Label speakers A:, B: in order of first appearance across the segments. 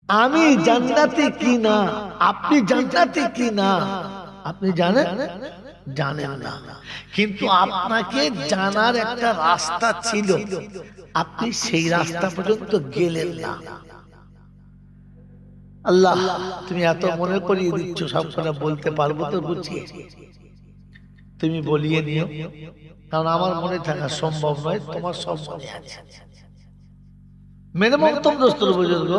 A: আমি জান্নাতি কি না, আপনি জান্নাতি কি না আপনি জানেন? জানেন না। কিন্তু আপনাকে জানার একটা রাস্তা ছিল, আপনি সেই রাস্তা পর্যন্ত গেলেন না। আল্লাহ, তুমি এত মনে করিয়ে দিচ্ছ, সব কথা বলতে পারবো তো বুঝিয়ে? তুমি বলিয়ে নিও, কারণ আমার মনে থাকা সম্ভব নয়, তোমার সব মনে আছে। মেরে মহতম দোস্তর বুজুর্গ,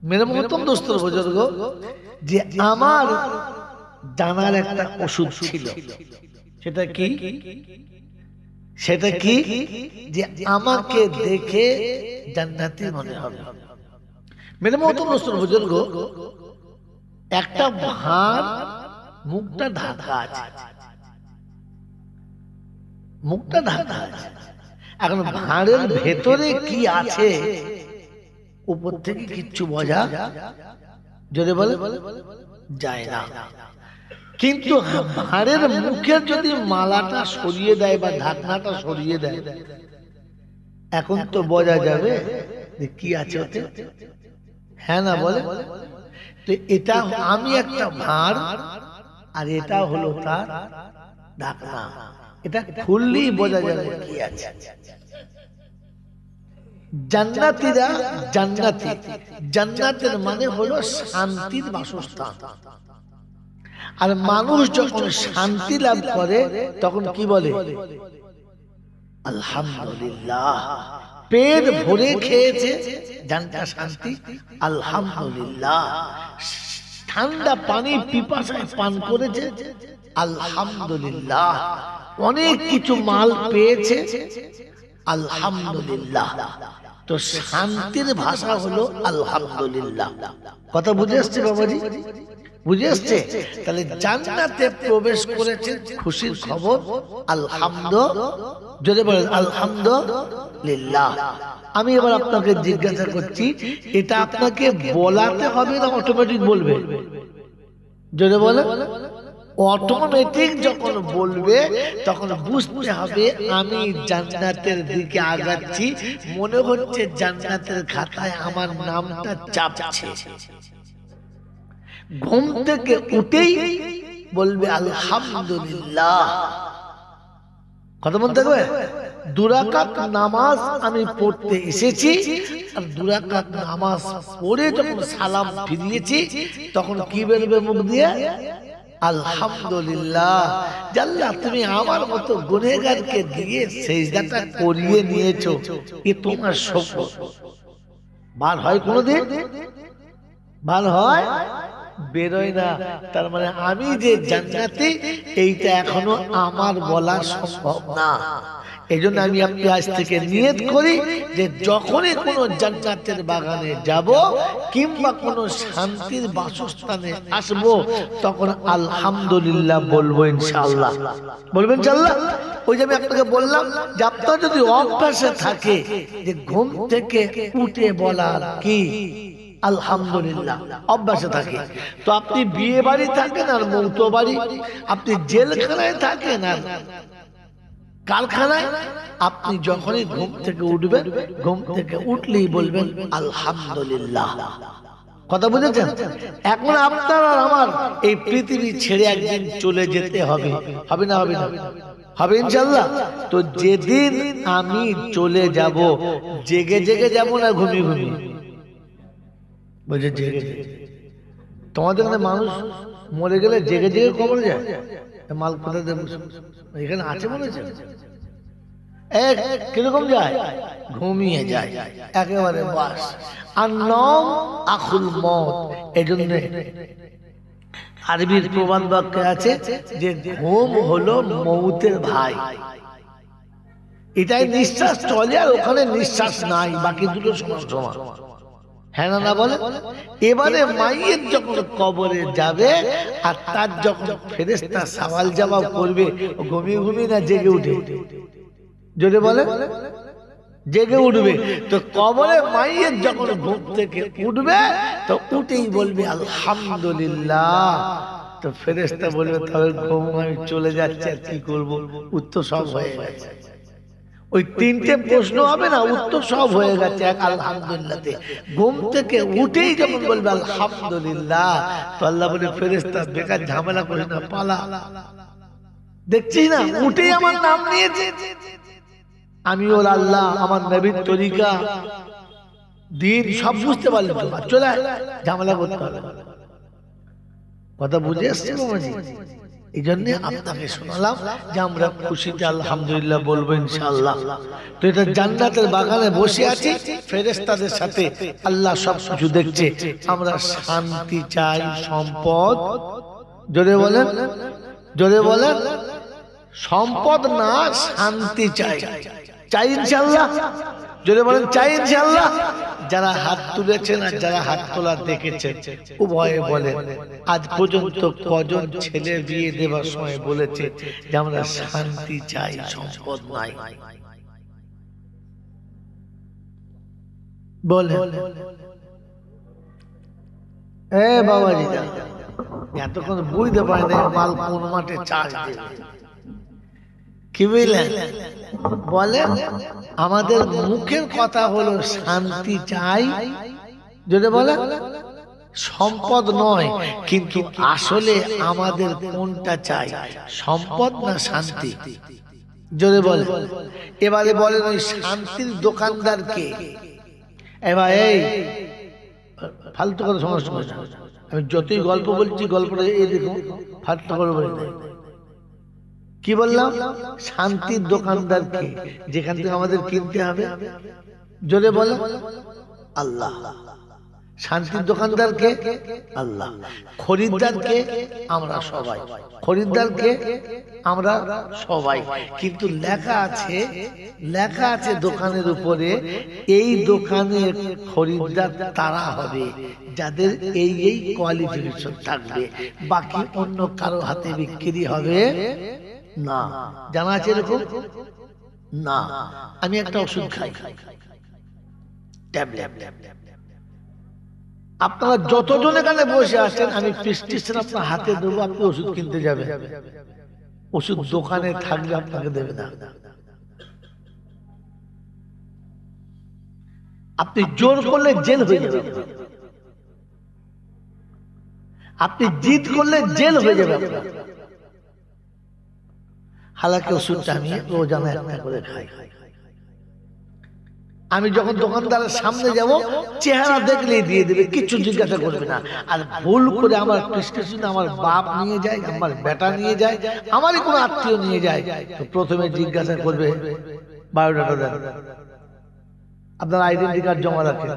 A: মেরে মহতম দোস্তর বুজুর্গ, যে আমার জানার একটা ওষুধ ছিল। সেটা কি? সেটা কি? যে আমাকে দেখে জান্নাতি মনে হবে। মেরে মহতম দোস্তর বুজুর্গ, একটা ভাঁড় মুখটা ঢাকা আছে, মুখটা ঢাকা আছে। এখন ভাঁড়ের ভেতরে কি আছে উপর থেকে কিচ্ছু বোঝা যদি বলে যায় না। কিন্তু ভাঁড়ের মুখে যদি মালাটা সরিয়ে দেয় বা ঢাকনাটা সরিয়ে দেয়, এখন তো বোঝা যাবে যে কি আছে ওতে, হ্যাঁ না বলে? তো এটা আমি একটা ভাঁড়, আর এটা হলো তার ঢাকনা। এটা খুললেই বোঝা যাবে কি আছে। জান্নাতীরা জান্নাতি, জান্নাতের মানে হলো শান্তির বাসস্থান। আর মানুষ যখন শান্তি লাভ করে তখন কি বলে? আলহামদুলিল্লাহ। পেট ভরে খেয়েছে, জানটা শান্তি, আলহামদুলিল্লাহ। ঠান্ডা পানি পিপাসায় পান করেছে, আলহামদুলিল্লাহ। অনেক কিছু মাল পেয়েছে, আলহামদুলিল্লাহ। তো শান্তির ভাষা হলো আলহামদুলিল্লাহ। কথা বুঝে আসছে বাবাজি? বুঝে আসছে? তাহলে জান্নাতে প্রবেশ করেছে, খুশির খবর, আলহামদুলিল্লাহ। যদি বলেন আলহামদুলিল্লাহ। আমি এবার আপনাকে জিজ্ঞাসা করছি, এটা আপনাকে বলাতে হবে না অটোমেটিক বলবে? যদি বলে অটোমেটিক যখন বলবে তখন বুঝতে হবে আমি জান্নাতের দিকে আগাচ্ছি, মনে হচ্ছে জান্নাতের খাতায় আমার নামটা চাপছে। ঘুম থেকে উঠেই বলবে আলহামদুলিল্লাহ। কথা বলতে হবে। দুরাকাত নামাজ আমি পড়তে এসেছি, আর দুরাকাত নামাজ পড়ে যখন সালাম ফিরিয়েছি তখন কি বলবে মুখ দিয়ে? আলহামদুলিল্লাহ। আল্লাহ, তুমি আমার মতো গুনেহগারকে দিয়ে সেজদাটা করিয়ে নিয়েছো, এ তোমার সৌভাগ্য। বার হয় কোনোদিন? বার হয়? বেরোয় না। তার মানে আমি যে জান্নাতি এইটা এখনো আমার বলা সম্ভব না। এই জন্য আমি আপনি আজ থেকে নিয়ত করি যে যখনই কোনো জান্নাতের বাগানে যাব কিংবা কোনো শান্তির বাসস্থানে আসব তখন আলহামদুলিল্লাহ বলবো ইনশাআল্লাহ। বলবেন ইনশাআল্লাহ? ওই যে আমি আপনাকে বললাম যে আপনার যদি অভ্যাসে থাকে যে ঘুম থেকে উঠে বলার কি আলহামদুলিল্লাহ অভ্যাসে থাকে, তো আপনি বিয়ে বাড়ি থাকেন আর মৌত বাড়ি, আপনি জেলখানায় থাকেন আর কারখানায়, আপনি যখনই ঘুম থেকে উঠবেন ঘুম থেকে উঠলেই বলবেন আলহামদুলিল্লাহ। কথা বুঝেছেন? এখন আপনার আর আমার এই পৃথিবী ছেড়ে একদিন চলে যেতে হবে, হবে না? হবে না? হবে ইনশাআল্লাহ। তো যেদিন আমি চলে যাব, জেগে জেগে যাব না ঘুমিয়ে ঘুমিয়ে? বলছে জেগে জেগে। তোমাদের এখানে মানুষ মরে গেলে জেগে জেগে কবরে যায়? মাল কোথায় দেব? এখানে আছে বলেছে? কিরকম যায়? ঘুমিয়ে যায় একেবারে, বাস। আর নম আখুল মত। এই জন্য আরবির প্রবাদ বাক্য আছে যে ঘুম হলো মৌতের ভাই। এটাই নিঃশ্বাস চলে আর ওখানে নিঃশ্বাস নাই, বাকি দুটো সমান সমান। হ্যাঁ না বলে? এবারে মাইয়ের যখন কবরে যাবে আর তার যখন ফেরেশতা সওয়াল জবাব করবে, ঘুমিয়ে ঘুমিয়ে না জেগে উঠে? যদি বলে জেগে উঠবে। তো কবরে মাইয়ের যখন ঘুম থেকে উঠবে তো উঠেই বলবে আলহামদুলিল্লাহ। তো ফেরেশতা বলবে তাহলে ঘুম আমি চলে যাচ্ছি, আর কি করবো? উত্তর সব হয়ে গেছে। ওই তিনটে প্রশ্ন হবে না, উত্তর সব হয়ে গেছে এক আলহামদুলিল্লাহ। ঘুম থেকে উঠেই যখন বলবে আলহামদুলিল্লাহ, তো আল্লাহ বলে ফেরেশতা বেকার ঝামেলা করিস না, পালা। দেখছিস না, উঠেই আমার নাম নিয়েছে, আমি ওর আল্লাহ, আমার নবীর তরিকা দিন সব বুঝতে পারলাম, চলে ঝামেলা করতে হবে। কথা বুঝে এসছে বাবাজি? এই জন্য আপনাকে শোনালাম যে আমরা খুশিতে আলহামদুলিল্লাহ বলবো ইনশাআল্লাহ। তো এটা জান্নাতের বাগানে বসে আছি ফেরেশতাদের সাথে, আল্লাহ সব কিছু দেখছে। আমরা শান্তি চাই, সম্পদ, জোরে বলেন, জোরে বলেন, সম্পদ না শান্তি চাই। চাই ইনশাআল্লাহ, জোরে বলেন চাই ইনশাআল্লাহ। যারা হাত তুলেছেন আর যারা হাত তোলা দেখেছেন উভয়ে বলেন, আজ পর্যন্ত কজন ছেলে বিয়ে দেবার সময় বলেছে যে আমরা শান্তি চাই, সম্পদ নাই? বলে এ বাবাজি, এতক্ষণ বুঝতে পারে না মাল কোন মাঠে চাষ দেবে। কি বুঝলেন? বলে আমাদের মুখের কথা হলো শান্তি চাই, যদি বলে সম্পদ নয়, কিন্তু আসলে আমাদের কোনটা চাই, সম্পদ না শান্তি? যদি বলে, এবারে বলেন ওই শান্তির দোকানদার কে? এবার এই ফালতু কথা সমস্যা, আমি যতই গল্প বলছি গল্পটা এই দেখুন ফালতু করে বলে দেয়। কি বললাম? শান্তির দোকানদার কে, যেখান থেকে আমাদের কিনতে হবে? জোরে বলে আল্লাহ। শান্তির দোকানদার কে? আল্লাহ। খরিদ্দার কে? আমরা সবাই। খরিদ্দার কে? আমরা সবাই। কিন্তু লেখা আছে, লেখা আছে দোকানের উপরে, এই দোকানের খরিদ্দার তারা হবে যাদের এই এই কোয়ালিফিকেশন থাকবে, বাকি অন্য কারো হাতে বিক্রি হবে না। জানা আছে এরকম? না। আমি একটা ওষুধ খাই, ট্যাবলেট। আপনারা যতজন এখানে বসে আছেন আমি প্রেসক্রিপশন আপনার হাতে দেবো, আপনি ওষুধ কিনতে যাবেন। ওষুধ দোকানে থাকলে আপনাকে দেবে না। আপনি জোর করলে জেল হয়ে যাবে, আপনি জিদ করলে জেল হয়ে যাবে। হালাকি ওষুধটা আমি রোজানা একটা করে খাই। আমি যখন দোকানদারের সামনে যাব, চেহারা দেখলেই দিয়ে দেবে, কিছু জিজ্ঞাসা করবে না। আর ভুল করে আমার প্রেসক্রিপশন আমার বাপ নিয়ে যায়, আমার বেটা নিয়ে যায়, আমারই কোনো আত্মীয় নিয়ে যায়, তো প্রথমে জিজ্ঞাসা করবে বায়োডাটা দেন, আপনার আইডেন্টি কার্ড জমা রাখেন,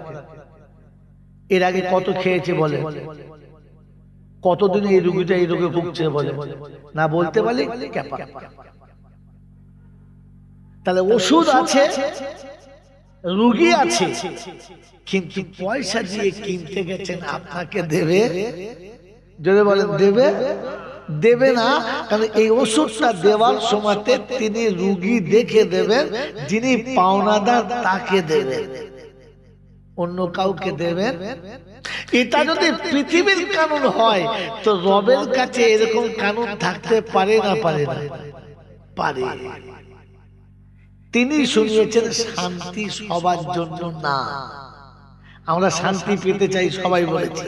A: এর আগে কত খেয়েছে বলে, কতদিন এই রোগীটা এই রোগে ভুগছে বলে, না বলতে পারলে ক্যাপা। তাহলে ওষুধ আছে, রোগী আছে, কিন্তু পয়সা দিয়ে কিনতে গেছেন, আপনাকে দেবে? যদি বলেন দেবে? দেবে না। কারণ এই ওষুধটা দেওয়ার সময়তে তিনি রোগী দেখে দেবেন, যিনি পাওনাদার তাকে দেবেন, অন্য কাউকে দেবেন। এটা যদি পৃথিবীর কানুন হয়, তো রবের কাছে এরকম কানুন থাকতে পারে না? পারে না? পারে। তিনি শুনিয়েছেন শান্তি সবার জন্য না। আমরা শান্তি পেতে চাই সবাই বলেছি,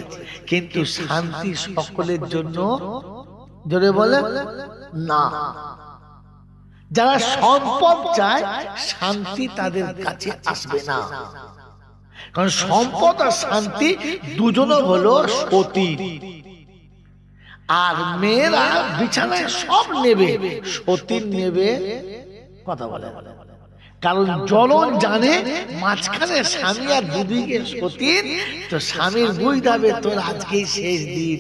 A: কিন্তু শান্তি সকলের জন্য, জোরে বলে না। যারা সম্পদ চায়, শান্তি তাদের কাছে আসবে না। কারণ সম্পদ আর শান্তি দুজনে হলো সতী, আর মেয়েরা বিছানায় সব নেবে, সতী নেবে কথা বলে। কারণ জ্বলন জানে মাঝখানে স্বামী আর দুদিকে সতী, তো স্বামীর বুঝতে হবে তোর আজকেই শেষ দিন,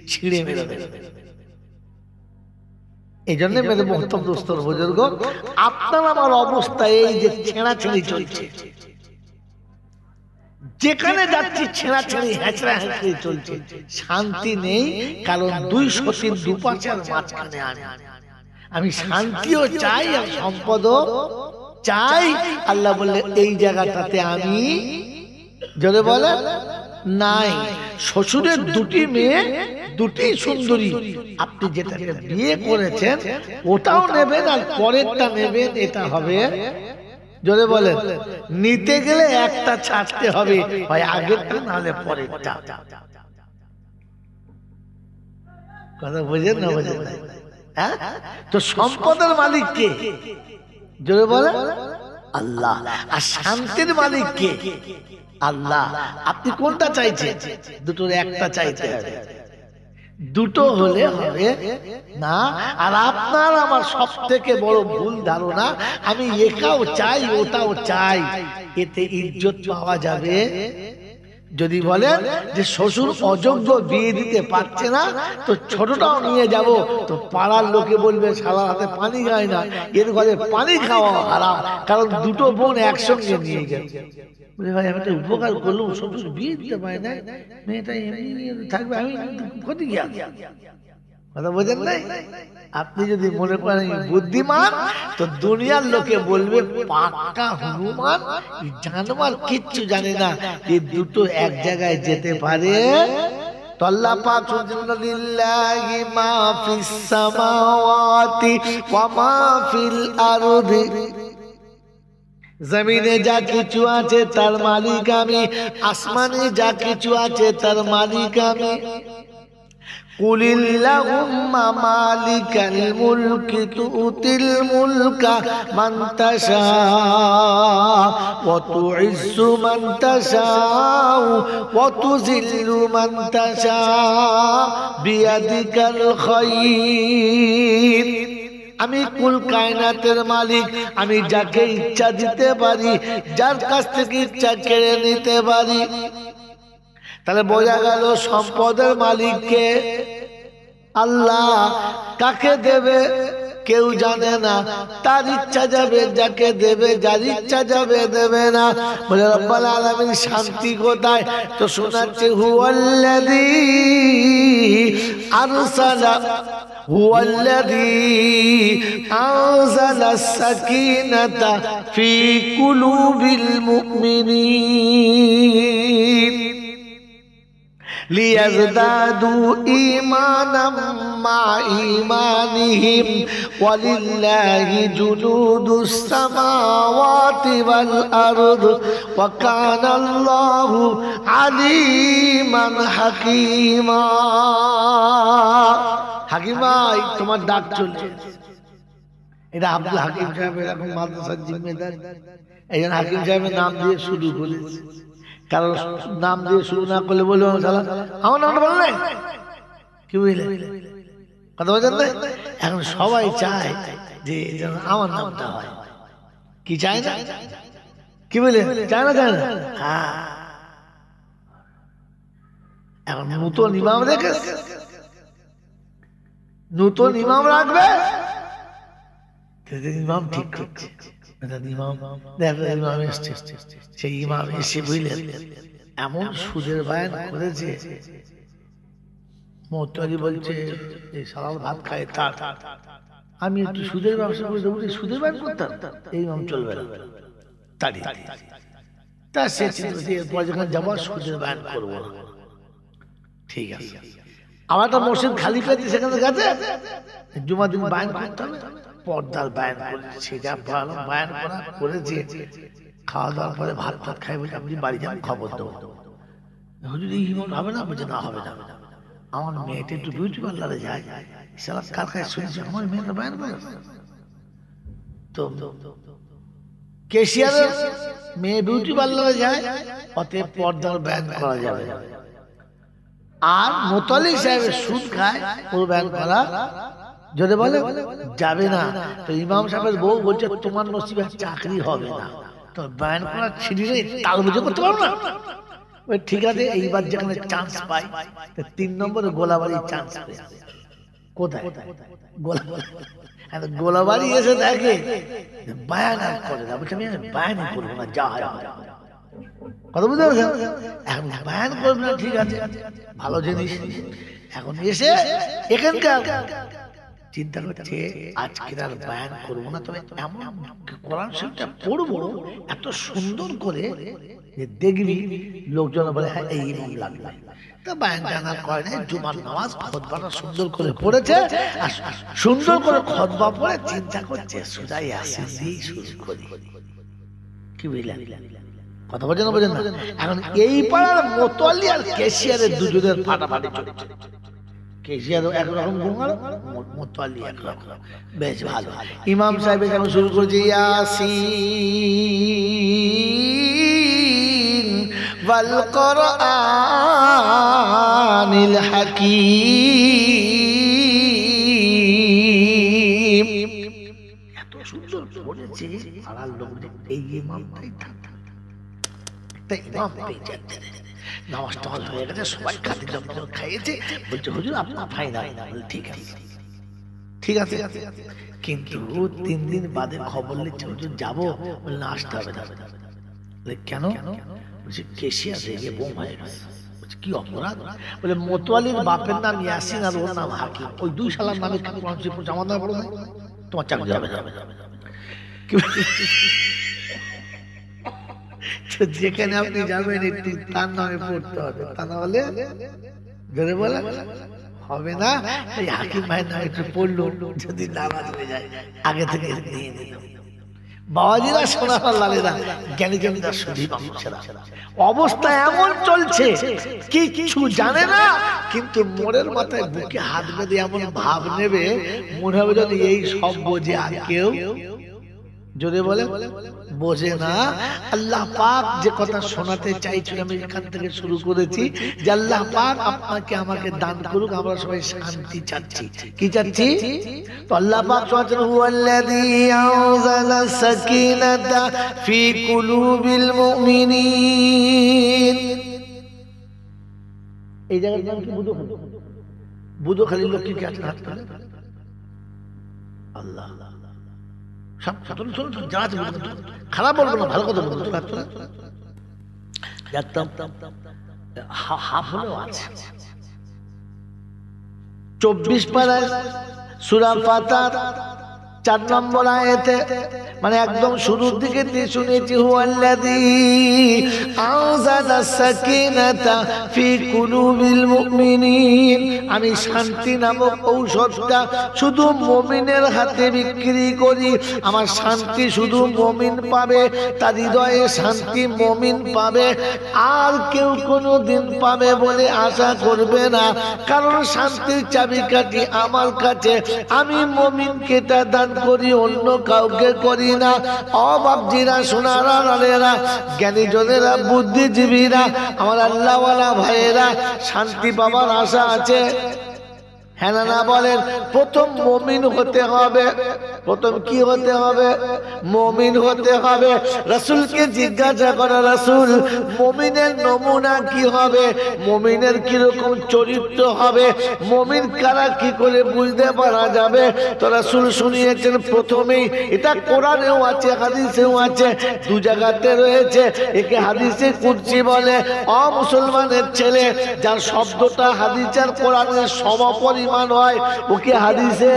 A: ছিঁড়ে মেরে দেবে। এই জন্য মেরে মোহতম দোস্তর বুজুর্গ, আপনার আমার অবস্থা এই যে ছেঁড়াছেঁড়ি চলছে, যেখানে যাচ্ছি ছেঁড়াছেঁড়ি হ্যাঁচড়া হ্যাঁচড়ি চলছে, শান্তি নেই। কারণ দুই সতীর দুপাশের মাঝখানে আমি শান্তিও চাই আর সম্পদও চাই। আল্লাহ বললে এই জায়গাটাতে আমি, যদি বলে নাই, শ্বশুরের দুটি মেয়ে, দুটি সুন্দরী, আপনি যেটাকে বিয়ে করেছেন ওটাও নেবেন আর পরেরটা নেবেন, এটা হবে জোরে বলেন। নিতে গেলে একটা ছাড়তে হবে, হয় আগেরটা নাহলে পরেরটা। কথা বোঝেন না বোঝেন? হ্যাঁ, তো সম্পদের মালিক কে? জোরে বলেন আল্লাহ। আর শান্তির মালিক কে? আল্লাহ। আপনি কোনটা চাইছেন? দুটোর একটা চাইতে হবে। দুটো হলে হবে না। আর আপনার আমার সব থেকে বড় ভুল ধারণা, আমি এটাও চাই ওটাও চাই, এতে ইজ্জত পাওয়া যাবে। যদি বলেন যে শ্বশুর অযোগ্য, বিয়ে দিতে পারছে না, তো ছোটটাও নিয়ে যাব, তো পাড়ার লোকে বলবে শালার হাতে পানি খায় না, এর ঘরে পানি খাওয়া হারাম, কারণ দুটো বোন একসঙ্গে নিয়ে গেছে। ভাই আমি একটা উপকার করলাম, শ্বশুর বিয়ে দিতে পারে না, মেয়েটা এমনি থাকবে, আমি ক্ষতি কি? কথা বোঝেন নাই? আপনি যদি মনে করেন বুদ্ধিমান, তো দুনিয়ার লোকে বলবে পাক্কা হনুমান, জানোয়ার কিচ্ছু জানে না, এই দুটো এক জায়গায় যেতে পারে। আল্লাহ পাক লিল্লাহি মা ফিস সামাওয়াতি ওয়া মা ফিল আরদি, জমিনে যা কিছু আছে তার মালিক আমি, আসমানে যা কিছু আছে তার মালিক আমি। কুলিল্লাহুম্মা মালিকাল মুলকি তুতিল মুলকা মান তাশা ওয়া তুইজ্জু মান তাশা ওয়া তুযিল্লু মান তাশা বিয়াদিকাল খায়র। আমি কুল কায়নাতের মালিক, আমি যাকে ইচ্ছা দিতে পারি, যার কাছ থেকে ইচ্ছা কেড়ে নিতে পারি। তাহলে বোঝা গেল সম্পদের মালিককে আল্লাহ। কাকে দেবে কেউ জানে না, তার ইচ্ছা যাবে যাকে দেবে, যার ইচ্ছা যাবে দেবে না। বলে রব্বুল আলামিন শান্তি কোথায়? তো শোনাচ্ছে হুয়াল্লাযী আরসালা হুয়াল্লাযী আনজালাস সাকিনাতা ফি কুলুবিল মুমিনিন লিয়াজদাদু ঈমানাম মা ঈমানিহিম ওয়ালিল্লাহি জুনুদুস সামাওয়াতি ওয়াল আরদ ওয়া কানাল্লাহু আলীমান হাকীমা। হাকিম ভাই তোমার ডাক চলছে। এটা আব্দুল হাকিম সাহেব এরকম মাদ্রাসার জিম্মেদার, এই জন্য হাকিম সাহেবের নাম দিয়ে শুরু করেছে। কারণ নাম দিয়ে শুরু না করলে বলবো আমার নামটা বললে কি বুঝলে? কথা বলছেন না? এখন সবাই চায় যে আমার নামটা হয়, কি চায় না? কি বলে চায় না? চায় না? হ্যাঁ, এখন নতুন ইমাম রেখে নতুন ইমাম রাখবে, ইমাম ঠিক করছে। ইমাম এসছে, সেই ইমাম এসে বুঝলেন এমন সুদের বায়ান করেছে, মোহতারি বলছে এই সালাল ভাত খায় তার, আমি একটু সুদের ব্যবসা করে দেবো, সুদের বায়ান করতাম, এই ইমাম চলবে না, তাড়িয়ে তা সে এরপর যখন যাবো সুদের বায়ান করবো না। ঠিক আছে, আমার একটা মসজিদ খালি পেয়েছি, সেখানে গেছে জুমার দিন বায়ান করতে হবে, পর্দার বায়ান করেছে, সেটা ভালো বায়ান করা করেছে। খাওয়া দাওয়ার পরে ভাত ভাত খাই বলে আপনি বাড়ি যান, খবর দেবো। হুজুর এই হিমন হবে না? বলছে না হবে না, আমার মেয়েটা একটু বিউটি পার্লারে যায়, সারা কার কাছে শুনেছি আমার মেয়েটা বায়ান করে। তো কেশিয়ারের মেয়ে বিউটি পার্লারে যায়, অতএব পর্দার বায়ান করা যাবে না। আর মোতালিক সাহেবের সুদ খায়, ও বায়ান করা যদি বলে যাবে না। তো ইমাম সাহেবের বউ বলছে তোমার নসিবে চাকরি হবে না, তো বায়ান করা ছিঁড়ি তাল বুঝে করতে পারো না। ঠিক আছে, এইবার যেখানে চান্স পাই, 3 নম্বরে গোলাবাড়ি চান্স পাই। কোথায়? গোলাবাড়ি এসে দেখে বায়ান করে না, বলছে আমি বায়ানই করবো না, যা হয় কথা বুঝতে পারছেন? এখন বায়ান করবে না, ঠিক আছে, ভালো জিনিস। এখন এসে এখানকার চিন্তা করছে আজকে আর বায়ান করবো না, তবে এমন কোরআন শরীফটা পড়বো এত সুন্দর করে যে দেখবি লোকজন বলে হ্যাঁ এই ইমাম লাগবে। তা বায়ান জানা করে না, জুমার নামাজ খুতবাটা সুন্দর করে পড়েছে, আর সুন্দর করে খুতবা পড়ে চিন্তা করছে সুজাই আসেন দিয়ে শুরু করি। কি বুঝলেন? কথা বলছেন না বোঝেন না? এখন এই পাড়ার মোতোয়ালি আর কেশিয়ারের দুজনের ফাটাফাটি চলছে। কেশিয়ার একরকম ঘুমাল, মোতোয়ালি একরকম। বেশ ভালো। ইমাম সাহেব কেন শুরু করেছে ইয়াসিন ওয়াল কুরআনিল হাকীম। এত সুন্দর পড়েছে পাড়ার লোকদের। এই ইমামটাই থাকতে ইমাম পেয়ে যাচ্ছে। নামাজ টামাজ হয়ে গেছে, সবাই খাতে জমজম খাইয়েছে। বলছে হুজুর আপনার ফাইনাল। ঠিক আছে ঠিক আছে। কিন্তু 3 দিন বাদে খবর নিচ্ছে হুজুর যাবো, বলে না আসতে হবে না। কেন? বলছে কেশিয়া রেগে বোম হয়ে গেছে। বলছে কি অপরাধ? বলে মোতোয়ালির বাপের নাম ইয়াসিন আর ওর নাম হাকিম, ওই দুই শালার নামে আমার নামে বলো না, তোমার চাকরি যাবে। যেখানে আপনি যাবেন একটু তার নামে পড়তে হবে, তা না হলে ধরে বলে হবে না। এই হাকিম ভাইয়ের নামে একটু পড়লো, যদি নামাজ হয়ে যায় আগে থেকে নিয়ে নিল। বাবাজিরা, সোনার লালেরা, জ্ঞানী জ্ঞানীরা, শুধু মানুষেরা অবস্থা এমন চলছে কি কিছু জানে না, কিন্তু মোড়ের মাথায় বুকে হাত বেঁধে এমন ভাব নেবে মনে হবে যদি এই সব বোঝে আর কেউ যদি বলে বোঝে না। আল্লাহ পাক যে কথা শোনাতে চাইছিল আমি এখান থেকে শুরু করেছি, যে আল্লাহ পাক আপনাকে আমাকে দান করুক, আমরা সবাই শান্তি চাচ্ছি। কি চাচ্ছি? তো আল্লাহ পাক বলেন হুয়াল্লাযী আনজালা সাকিনাতা ফি কুলুবিল মুমিনিন। এই জায়গার নাম কি? বুদুখালী। বুদুখালীর লোক কি আছে? হাত তোলে। আল্লাহ খারাপ বলবো না, ভালো কথা বলবো। হাফ হলেও আছে 24 পারায় সূরা ফাতিহার 4 নম্বর আয়াতে, মানে একদম শুরুর দিকে শুনেছি হুয়াল্লাযী আনজালাস সাকিনাতা ফি কুলুবিল মুমিনিন। আমি শান্তি নামক ঔষধটা শুধু মুমিনের হাতে বিক্রি করি। আমার শান্তি শুধু মুমিন পাবে, তার হৃদয়ে শান্তি মুমিন পাবে, আর কেউ কোনোদিন পাবে বলে আশা করবে না। কারণ শান্তির চাবিকাঠি আমার কাছে, আমি মুমিনকে তা দান করি, অন্য কাউকে করি না। অবাবজিরা, সোনারা, লালেরা, জ্ঞানী জনেরা, বুদ্ধিজীবীরা, আমার আল্লাহওয়ালা ভাইয়েরা, শান্তি পাবার আশা আছে? হ্যাঁ না বলেন? প্রথম মুমিন হতে হবে। প্রথম কি হতে হবে? মুমিন হতে হবে। রাসূলকে জিজ্ঞাসা করা, রাসূল মুমিনের নমুনা কি হবে? মুমিনের কিরকম চরিত্র হবে? মুমিন কারা, কি করে বুঝতে পারা যাবে? তো রাসূল শুনিয়েছেন প্রথমেই, এটা কোরআনেও আছে হাদিসেও আছে, 2 জায়গাতে রয়েছে। একে হাদিসে কুদসি বলে। মুসলমানের ছেলে যার শব্দটা হাদিস আর কোরআনের সমপরিমাণ হয়, ওকে হাদিসে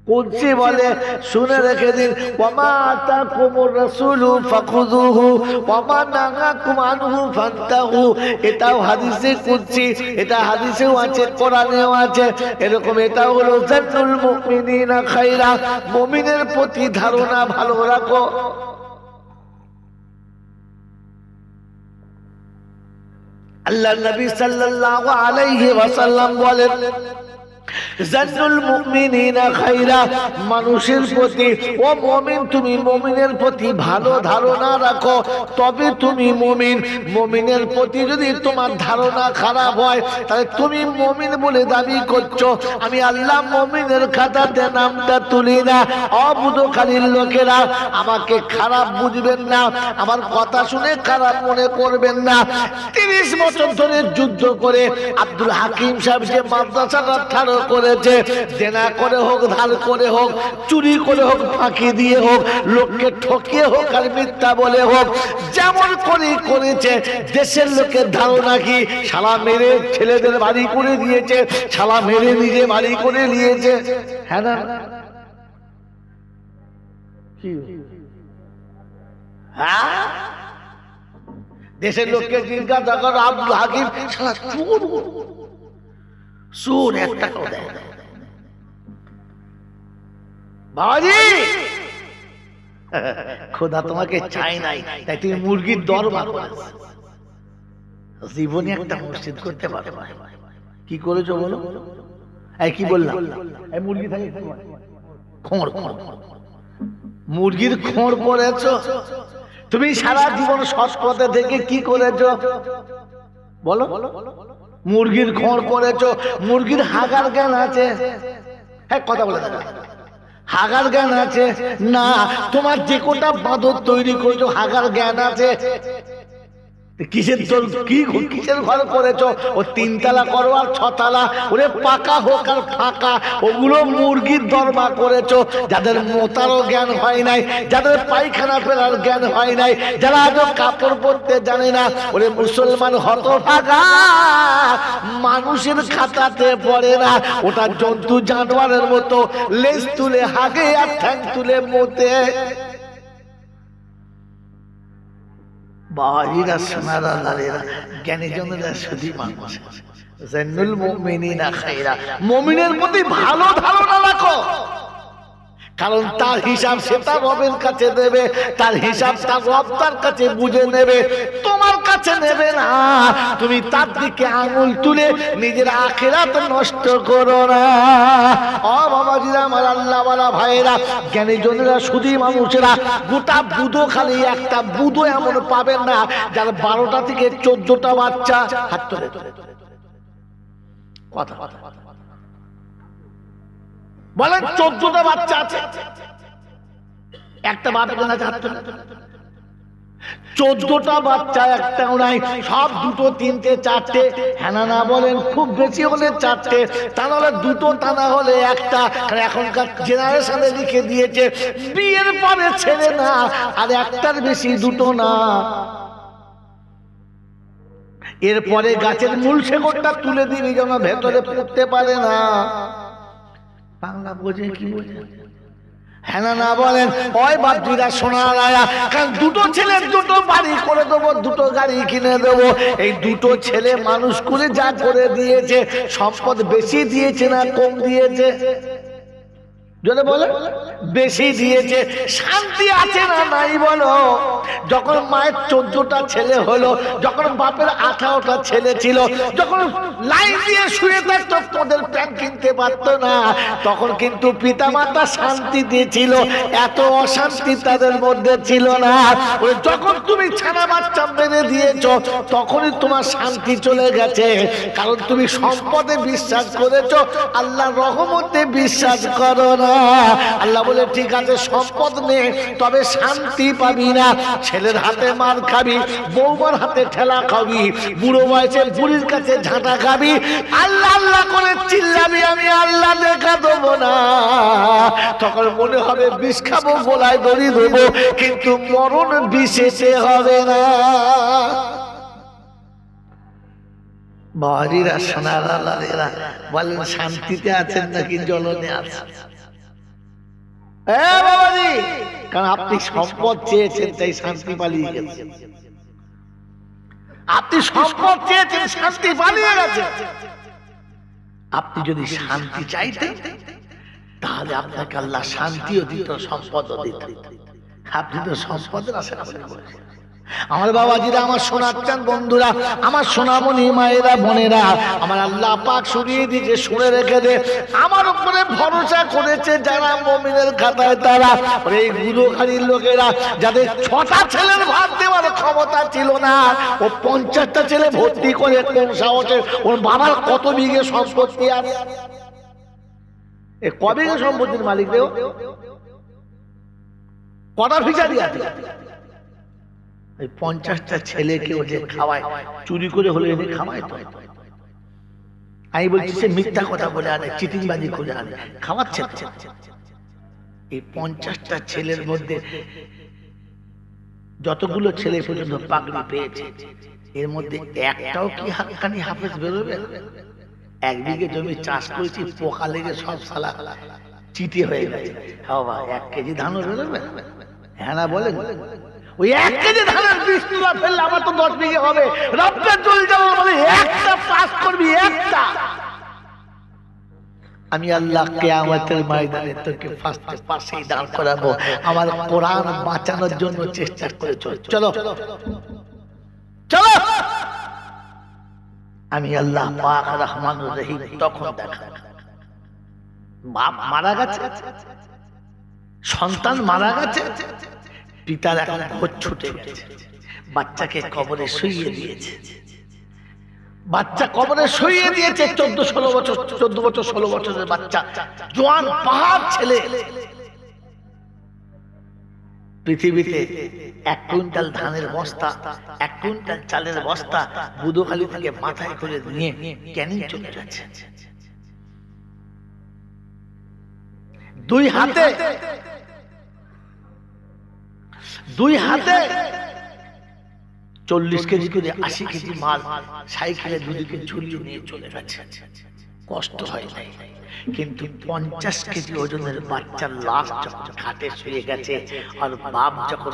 A: কুদসি বলে। শুনে রেখে দিন, ওয়ামা আতাকুমুর রাসূলু ফাখুযুহু ওয়ামা নাহাকুম আনহু ফান্তাহু। এটাও হাদিসে কুদসি, এটা হাদিসেও আছে, কোরআনেও আছে। এরকম এটা হলো জান্নুল মুমিনিনা খায়রা, মুমিনের প্রতি ধারণা ভালো রাখো। আল্লাহ নবী সাল্লাল্লাহু আলাইহি ওয়াসাল্লাম বলেন, জান্নুল মুমিনিনা খায়রা, মানুষের প্রতি, ও মুমিন তুমি মুমিনের প্রতি ভালো ধারণা রাখো, তবে তুমি মুমিন। মুমিনের প্রতি যদি তোমার ধারণা খারাপ হয়, তাহলে তুমি মুমিন বলে দাবি করছো। আমি আল্লাহ মুমিনের খাতাতে নামটা তুলি না। বুদুখালীর লোকেরা, আমাকে খারাপ বুঝবেন না, আমার কথা শুনে খারাপ মনে করবেন না। 30 বছর ধরে যুদ্ধ করে আব্দুল হাকিম সাহেব যে মাদ্রাসাটা ঠাড়ো করেছে, জেনা করে হোক, ধার করে হোক, চুরি করে হোক, ফাঁকি দিয়ে হোক, লোককে ঠকিয়ে হোক আর মিথ্যা বলে হোক, যেমন করে করেছে, দেশের লোকের ধারণা কি শালা মেরে ছেলেদের বাড়ি করে দিয়েছে, শালা মেরে নিজে বাড়ি করে নিয়েছে। হ্যাঁ না? হ্যাঁ, দেশের লোককে জিজ্ঞাসা করো, আব্দুল হাকিম শালা চোর, চোর, 1 টাকাও দেয় না। বাবাজি, খোদা তোমাকে চাই নাই, তাই তুমি মুরগির দরবার করেছো। জীবনে একটা মসজিদ করতে পারো না, কি করেছো বলো? এই কি বললাম, এই মুরগি থাকে খোঁড়, মুরগির খোঁড় করেছো। তুমি সারা জীবন সৎ পথে থেকে কি করেছো বলো? মুরগির খোঁড় করেছো। মুরগির হাগার জ্ঞান আছে? হ্যাঁ, কথা বলে দেখা, হাগার জ্ঞান আছে না? তোমার যে কোটা বাঁদর তৈরি করেছো হাগার জ্ঞান আছে? কিসের কিসের ঘর করেছো? ও 3 তলা করো আর 6 তলা, ওরে পাকা হোক আর ফাঁকা, ওগুলো মুরগির দরবার করেছো। যাদের মোতারও জ্ঞান হয় নাই, যাদের পায়খানা ফেলার জ্ঞান হয় নাই, যারা আজও কাপড় পরতে জানে না, ওরে মুসলমান হতভাগা, মানুষের খাতাতে পড়ে না। ওটা জন্তু জানোয়ারের মতো লেজ তুলে হাগে আর ঠ্যাং তুলে মোতে। বাহিরা সোনারা লালেরা, জ্ঞানী জনেরা শুধু মানুষ। জান্নুল মুমিনিনা খায়রা, মুমিনের প্রতি ভালো ধারণা রাখো, কারণ তার হিসাব সে তার রবের কাছে দেবে, তার হিসাব তার রব তার কাছে বুঝে নেবে, তোমার কাছে নেবে না। তুমি তার দিকে আঙুল তুলে নিজের আখিরাত নষ্ট করো না। ও বাবাজিরা, আমার আল্লাহওয়ালা ভাইরা, জ্ঞানী জনেরা শুধু মানুষেরা, গোটা বুধো খালি একটা বুধো এমন পাবেন না যার 12টা থেকে 14টা বাচ্চা। হাত তোলে কথা বলেন, 14টা বাচ্চা আছে, একটা বাপের জন্য 14টা বাচ্চা একটাও নাই, সব 2, 3, 4টে। হ্যাঁ না বলেন, খুব বেশি হলে 4টে, তা নাহলে 2, তা না হলে 1টা। এখনকার জেনারেশনে লিখে দিয়েছে বিয়ের পরে ছেলে না, আর 1টার বেশি 2 না। এরপরে গাছের মূল শেকড়টা তুলে দিবি যেন ভেতরে পড়তে পারে না। বাংলা বোঝে কি বোঝে? হ্যাঁ না বলেন, ওই বাপজিরা সোনার আয়া, কারণ 2 ছেলের 2 বাড়ি করে দেবো, 2 গাড়ি কিনে দেবো। এই 2 ছেলে মানুষ করে যা করে দিয়েছে, সম্পদ বেশি দিয়েছে না কম দিয়েছে? যদি বলে বেশি দিয়েছে। শান্তি আছে না নাই বলো? যখন মায়ের 14টা ছেলে হলো, যখন বাপের 18টা ছেলে ছিল, যখন লাইন দিয়ে শুয়ে থাকতো, তোদের প্যান্ট কিনতে পারতো না, তখন কিন্তু পিতামাতা শান্তি দিয়েছিল, এত অশান্তি তাদের মধ্যে ছিল না। যখন তুমি ছানা বাচ্চা মেরে দিয়েছো, তখনই তোমার শান্তি চলে গেছে, কারণ তুমি সম্পদে বিশ্বাস করেছো, আল্লাহ রহমতে বিশ্বাস করো না। আল্লাহ বলে ঠিক আছে, সম্পদ নে, তবে শান্তি পাবি না। ছেলের হাতে মার খাবি, বৌমার হাতে ঠেলা খাবি, বুড়ো বয়সে বুড়ির কাছে ঝাঁটা খাবি, আল্লাহ আল্লাহ করে চিল্লাবি, আমি আল্লাহ দেখা দেবো না। তখন মনে হবে বিষ খাবো, গলায় দড়ি দেবো, কিন্তু মরণ বিষেতে হবে না। বাড়িরা সোনারা লালেরা বলেন, শান্তিতে আছেন নাকি জ্বলনে আছেন? বাবাজি, কারণ আপনি সম্পদ চেয়েছেন তাই শান্তি পালিয়ে গেছে। আপনি সম্পদ চেয়েছেন, শান্তি পালিয়ে গেছে। আপনি যদি শান্তি চাইতেন, তাহলে আপনাকে আল্লাহ শান্তিও দিত, সম্পদও দিত। আপনি তো সম্পদের আশা করেন। আমার বাবাজিরা, আমার সোনার বন্ধুরা, আমার সোনামণি মায়েরা, বোনেরা, আমার আল্লাহ পাক শুনিয়ে দিয়েছে, শুনে রেখে দে। আমার উপরে ভরসা করেছে যারা মুমিনের খাতায়, তারা এই গুরুখানির লোকেরা, যাদের 6টা ছেলের ভাত দেওয়ার ক্ষমতা ছিল না, ও 50টা ছেলে ভর্তি করে কোন সাহসে? ওর বাবার কত বিঘে সম্পত্তি আছে? কবে সম্পত্তির মালিক দেও? কটা ফিচারি আছে? এই 50টা ছেলেকে ও যে খাওয়ায়, চুরি করে হলে এনে খাওয়ায় তো। আমি বলছি সে মিথ্যা কথা বলে আনে, চিটিংবাজি করে আনে, খাওয়াচ্ছে। এই 50টা ছেলের মধ্যে যতগুলো ছেলে পর্যন্ত পাগড়ি পেয়েছে, এর মধ্যে একটাও কি হাক্কানি হাফেজ বেরোবে? 1 বিঘে জমি চাষ করেছি, পোকা লেগে সব সালা চিটি হয়ে গেছে। বাবা, 1 কেজি ধানও বেরোবে? হ্যাঁ না বলেন? ওই 1 কেজি ধানের 20 তুলা ফেললে আমার তো 10 বিঘে হবে। রব্বে জল জালাল বলে, একটা পাস করবি, একটা। আমি আল্লাহ কিয়ামতের ময়দানে তোকে ফার্স্টে পাশেই দাঁড় করাবো, আমার কোরআন বাঁচানোর জন্য চেষ্টা করে চলো চলো। আমি আল্লাহ পাক রহমানুর রহিম তখন দেখা, বাপ মারা গেছে, সন্তান মারা গেছে, পিতার এখন ভোজ ছুটে গেছে, বাচ্চাকে কবরে শুইয়ে দিয়েছে, বাচ্চা কবরে শুইয়ে দিয়েছে। 14-16 বছর, 14 বছর 16 বছরের বাচ্চা, জোয়ান পাহাড় ছেলে। পৃথিবীতে 1 কুইন্টাল ধানের বস্তা, 1 কুইন্টাল চালের বস্তা বুধখালি থেকে মাথায় করে নিয়ে ক্যানিং চলে যাচ্ছে। 2 হাতে 40 কেজি করে 80 কেজি মাল সাইকেলে দুদিকে ঝুলিয়ে নিয়ে চলে গেছে। কষ্ট হয় নাই, কিন্তু 50 কেজি ওজনের বাচ্চার লাশ যখন খাটে শুয়ে গেছে আর বাপ যখন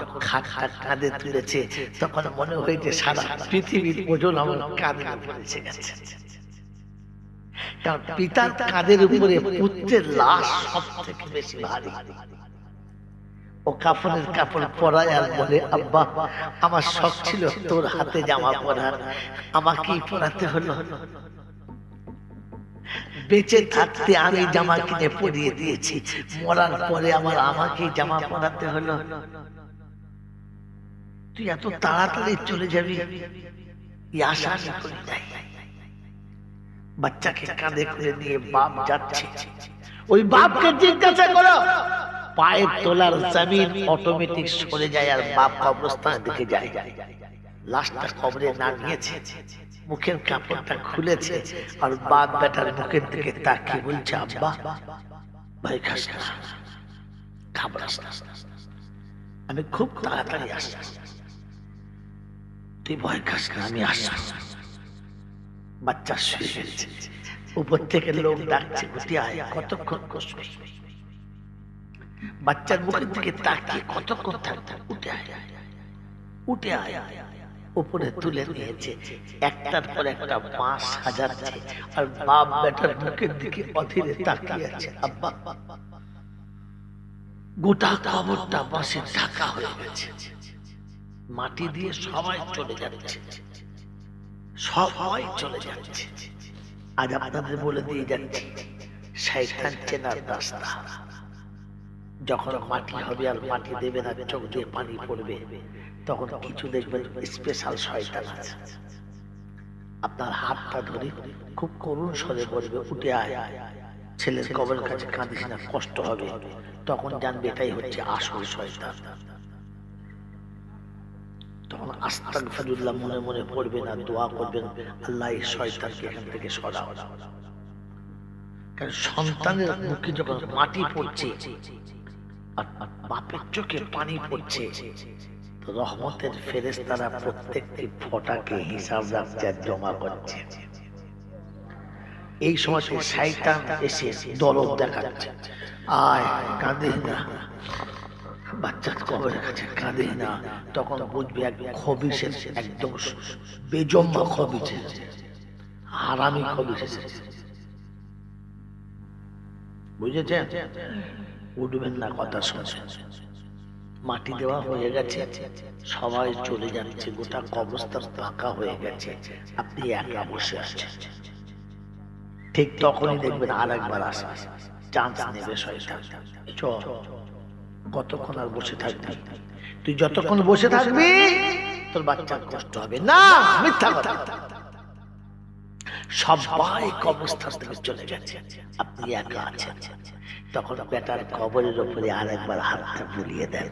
A: কাঁধে তুলেছে, তখন মনে হয়েছে সারা পৃথিবীর ওজন আমার কাঁধে পড়েছে গেছে। কারণ পিতার কাঁধের উপরে পুত্রের লাশ সব থেকে বেশি ভারী। ও কাফনের কাপড় পরায় আর বলে, আব্বা আমার শখ ছিল তোর হাতে জামা পরার, আমাকেই পরাতে হলো। বেঁচে থাকতে আমি জামা কিনে পরিয়ে দিয়েছি, মরার পরে আমাকেই জামা পরাতে হলো। তুই এত তাড়াতাড়ি চলে যাবি এই আশা আমি করি নাই। বাচ্চাকে কাঁধে করে নিয়ে বাপ যাচ্ছে। ওই বাপকে জিজ্ঞাসা করো, পায়ের তোলার জমিন অটোমেটিক সরে যায় আর বাপ কবরস্থানের দিকে যায়। লাশটা কবরে নামিয়েছে, মুখের কাপড়টা খুলেছে আর বাপ বেটার মুখের দিকে তাকিয়ে বলছে, আব্বা ভাই খাস না, ঘাবড়াস না, আমি খুব তাড়াতাড়ি আসছি, তুই ভয় খাস না, আমি আসছি। বাচ্চা শুয়ে গেছে, উপর থেকে লোক ডাকছে, উঠে আয়, কতক্ষণ বসবি? বাচ্চার মুখের দিকে তাকিয়ে কতক্ষণ থাকতে, উঠে আয়, উঠে আয়। উপরে তুলে নিয়েছে, একটার পর একটা বাঁশ সাজাচ্ছে আর বাপ বেটার মুখের দিকে অধীরে তাকিয়ে আছে। আব্বা, গোটা কবরটা বাঁশে ঢাকা হয়ে গেছে, মাটি দিয়ে সবাই চলে যাচ্ছে, সবাই চলে যাচ্ছে। আজ আপনাদের বলে দিয়ে যাচ্ছি, শয়তান চেনার রাস্তা। যখন মাটি হবে আর মাটি দেবে না, চোখ দিয়ে পানি পড়বে, তখন কিছু দেখবেন স্পেশাল শয়তান আছে, আপনার হাতটা ধরে খুব করুণ স্বরে বলবে, উঠে আয়, ছেলের কবরের কাছে কাঁদিস না, কষ্ট হবে। তখন জানবে এটাই হচ্ছে আসল শয়তান। তখন আস্তাগফিরুল্লাহ মনে মনে পড়বেন আর দোয়া করবেন, আল্লাহ এই শয়তানকে এখান থেকে সরাও। কারণ সন্তানের মুখে যখন মাটি পড়ছে আর বাপের চোখে পানি পড়ছে, রহমতের ফেরেশতারা প্রত্যেকটি ফোঁটাকে হিসাব রাখছে আর জমা করছে। এই সময় শয়তান এসে দরদ দেখাচ্ছে, আয় কাঁদিস না, বাচ্চা কবরের কাছে কাঁদিস না। তখন বুঝবে এক খবিশ একদম বেজম্মা খবিশ, হারামি খবিশ এসেছে। বুঝেছেন? উঠবেন না, কথা শুনছেন। মাটি দেওয়া হয়ে গেছে, সবাই চলে যাচ্ছে, গোটা কবরস্থান ফাঁকা হয়ে গেছে, আপনি একা বসে আছেন। ঠিক তখনই দেখবেন আর একবার আসে, চান্স নেবে শয়তান। চল, কতক্ষণ আর বসে থাকবি? তুই যতক্ষণ বসে থাকবি তোর বাচ্চার কষ্ট হবে না। মিথ্যা কথা। সবাই কবরস্থান থেকে চলে গেছে, আপনি একা আছেন। তখন বেটার কবরের উপরে আর একবার হাতটা বুলিয়ে দেন।